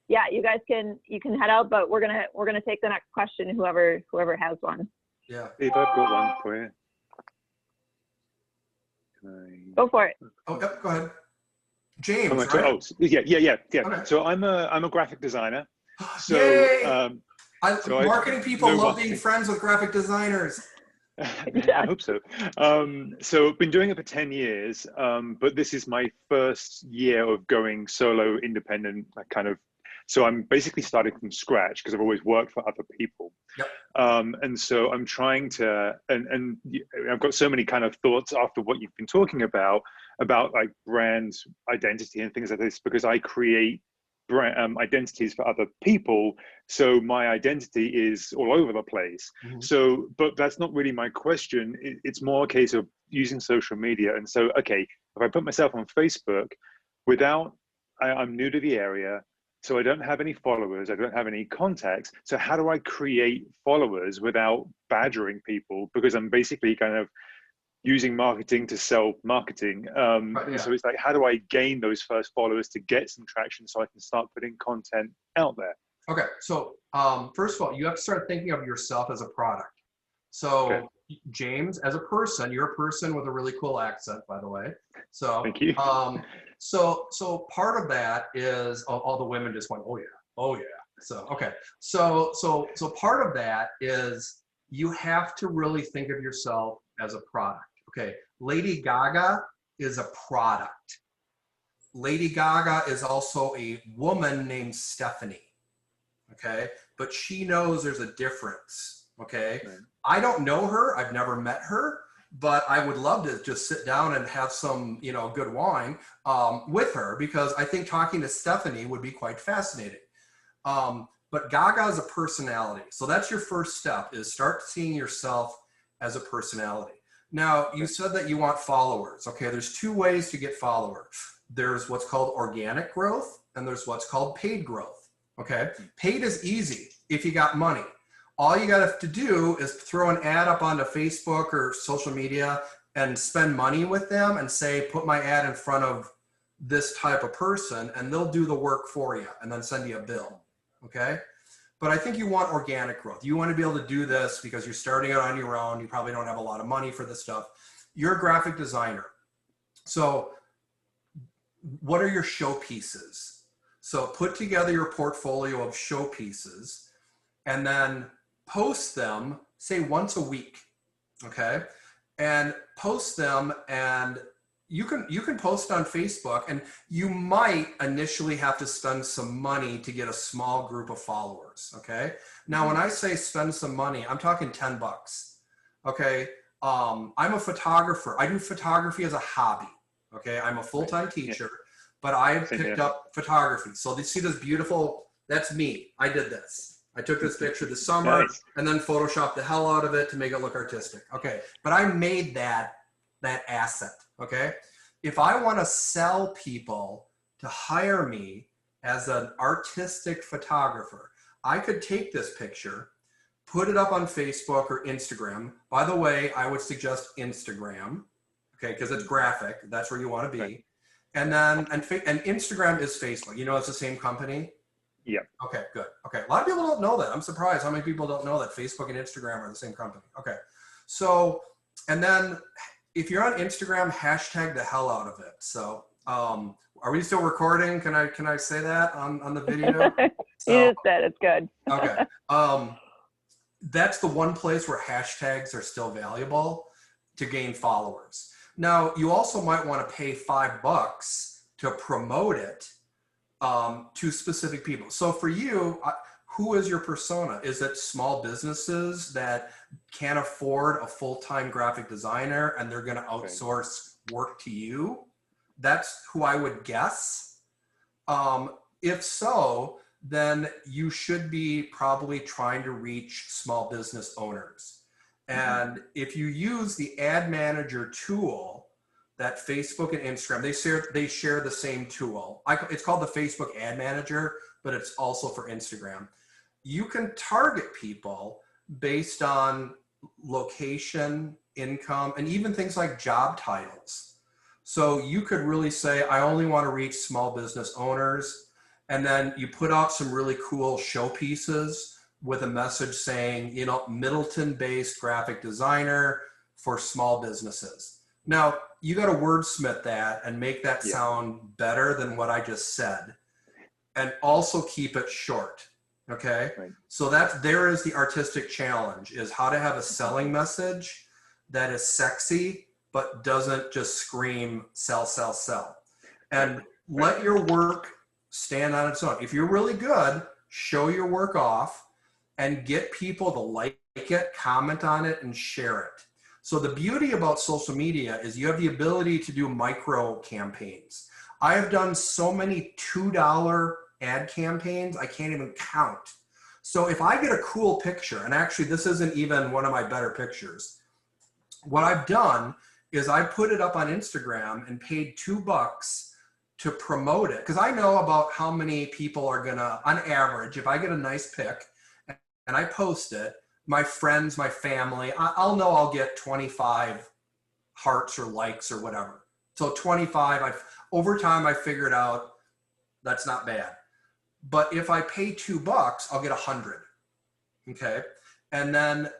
Yeah, you guys can head out, but we're gonna take the next question. Whoever has one. Yeah. Steve, I've got one for you. Go for it. Oh, yep, go ahead. James, Oh, right? yeah. Okay. So I'm a graphic designer. So Yay! So marketing people no love marketing. being friends with graphic designers. I hope so. So I've been doing it for 10 years, but this is my first year of going solo, independent, so I'm basically starting from scratch, because I've always worked for other people. Yep. And so I'm trying to, and I've got so many kind of thoughts after what you've been talking about like brand identity and things like this, because I create brand identities for other people. So my identity is all over the place. Mm-hmm. So, but that's not really my question. It's more a case of using social media. And so, okay, if I put myself on Facebook I'm new to the area, so I don't have any followers, I don't have any contacts. So how do I create followers without badgering people? Because I'm basically kind of using marketing to sell marketing. So it's like, how do I gain those first followers to get some traction so I can start putting content out there? Okay, so first of all, you have to start thinking of yourself as a product. So Okay. James, as a person, you're a person with a really cool accent, by the way. So Thank you. So part of that is all the women just went, oh yeah. So okay, so part of that is you have to really think of yourself as a product. Okay, Lady Gaga is a product. Lady Gaga is also a woman named Stephanie. Okay, but she knows there's a difference. Okay, Right. I don't know her. I've never met her, but I would love to just sit down and have some, good wine with her, because I think talking to Stephanie would be quite fascinating. But Gaga is a personality. So that's your first step, is start seeing yourself as a personality. Now, you said that you want followers. Okay, there's two ways to get followers. There's what's called organic growth, and there's what's called paid growth. Okay, paid is easy if you got money. All you got to do is throw an ad up onto Facebook or social media and spend money with them and say, put my ad in front of this type of person, and they'll do the work for you and then send you a bill. Okay. But I think you want organic growth. You want to be able to do this because you're starting out on your own. You probably don't have a lot of money for this stuff. You're a graphic designer. So what are your showpieces? So put together your portfolio of showpieces and then post them, say once a week, okay? And post them, and you can post on Facebook, and you might initially have to spend some money to get a small group of followers, okay? Now, when I say spend some money, I'm talking $10, okay? I'm a photographer. I do photography as a hobby, okay? I'm a full-time teacher, but I've picked up photography. So you see this beautiful, that's me. I did this. I took this picture this summer and then photoshopped the hell out of it to make it look artistic. Okay, but I made that asset, okay? If I want to sell people to hire me as an artistic photographer, I could take this picture, put it up on Facebook or Instagram. By the way, I would suggest Instagram, okay, because it's graphic. That's where you want to be. Right. And then, and Instagram is Facebook. You know, it's the same company. Yeah. Okay, good. Okay, a lot of people don't know that. I'm surprised how many people don't know that Facebook and Instagram are the same company. Okay, so, and then if you're on Instagram, hashtag the hell out of it. So, are we still recording? Can I say that on the video? So, you just said it's good. Okay. That's the one place where hashtags are still valuable to gain followers. Now, you also might want to pay $5 to promote it to specific people. So for you, who is your persona? Is it small businesses that can't afford a full-time graphic designer and they're going to outsource work to you? That's who I would guess. If so, then you should be probably trying to reach small business owners. And if you use the ad manager tool that Facebook and Instagram, they share the same tool. It's called the Facebook ad manager, but it's also for Instagram. You can target people based on location, income, and even things like job titles. So you could really say, I only want to reach small business owners. And then you put out some really cool showpieces with a message saying, you know, Middleton-based graphic designer for small businesses. Now, you got to wordsmith that and make that sound better than what I just said. And also keep it short, okay? Right. So there is the artistic challenge, is how to have a selling message that is sexy, but doesn't just scream, sell, sell, sell. And let your work stand on its own. If you're really good, show your work off and get people to like it, comment on it, and share it. So the beauty about social media is you have the ability to do micro campaigns. I have done so many $2 ad campaigns, I can't even count. So if I get a cool picture, and actually this isn't even one of my better pictures, what I've done is I put it up on Instagram and paid $2 to promote it. Because I know about how many people are gonna, on average, if I get a nice pic and I post it, my friends, my family, I'll know I'll get 25 hearts or likes or whatever. So 25, over time I figured out that's not bad. But if I pay $2, I'll get 100, okay? And then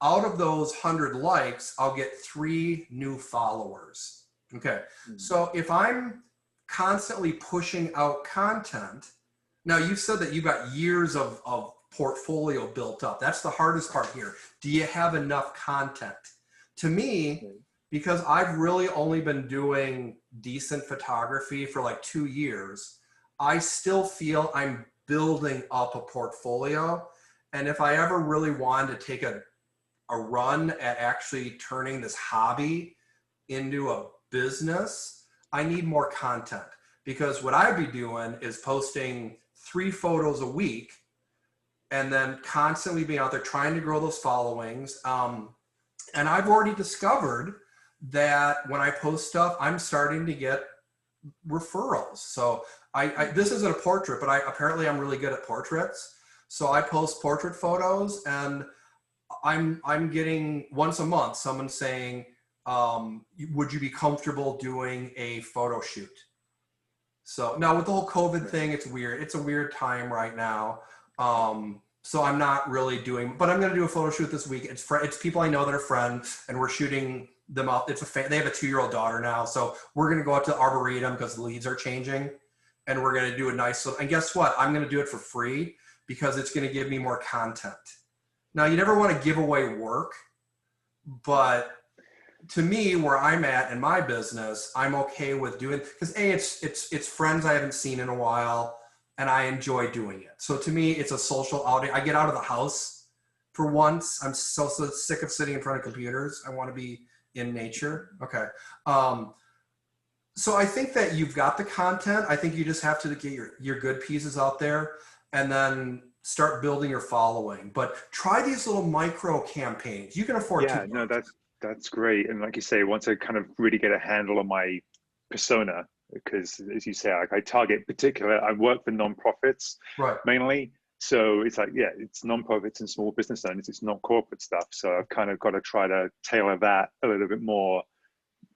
out of those 100 likes, I'll get 3 new followers, okay? So if I'm constantly pushing out content, now you said that you've got years of portfolio built up. That's the hardest part here. Do you have enough content? To me, because I've really only been doing decent photography for like 2 years, I still feel I'm building up a portfolio. And if I ever really wanted to take a run at actually turning this hobby into a business, I need more content, because what I'd be doing is posting 3 photos a week and then constantly being out there trying to grow those followings. And I've already discovered that when I post stuff, I'm starting to get referrals. So this isn't a portrait, but apparently I'm really good at portraits. So I post portrait photos, and I'm getting once a month someone saying, would you be comfortable doing a photo shoot? So now with the whole COVID thing, it's weird. It's a weird time right now. So I'm not really doing, but I'm going to do a photo shoot this week. It's people I know that are friends, and we're shooting them up. They have a 2-year-old daughter now. So we're going to go out to the Arboretum because the leaves are changing, and we're going to do a nice little, and guess what? I'm going to do it for free because it's going to give me more content. Now, you never want to give away work, but to me, where I'm at in my business, I'm okay with doing, because it's friends I haven't seen in a while, and I enjoy doing it. So to me, it's a social outing. I get out of the house for once. I'm so sick of sitting in front of computers. I want to be in nature. Okay. So I think that you've got the content. I think you just have to get your good pieces out there, and then start building your following. But try these little micro campaigns. You can afford Yeah, $2. no, that's great. And like you say, once I kind of really get a handle on my persona, because as you say, I target I work for nonprofits Right. mainly. So it's like, yeah, it's nonprofits and small business owners. It's not corporate stuff. So I've kind of got to try to tailor that a little bit more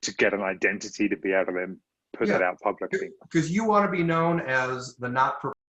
to get an identity to be able to then put that out publicly. Because you want to be known as the not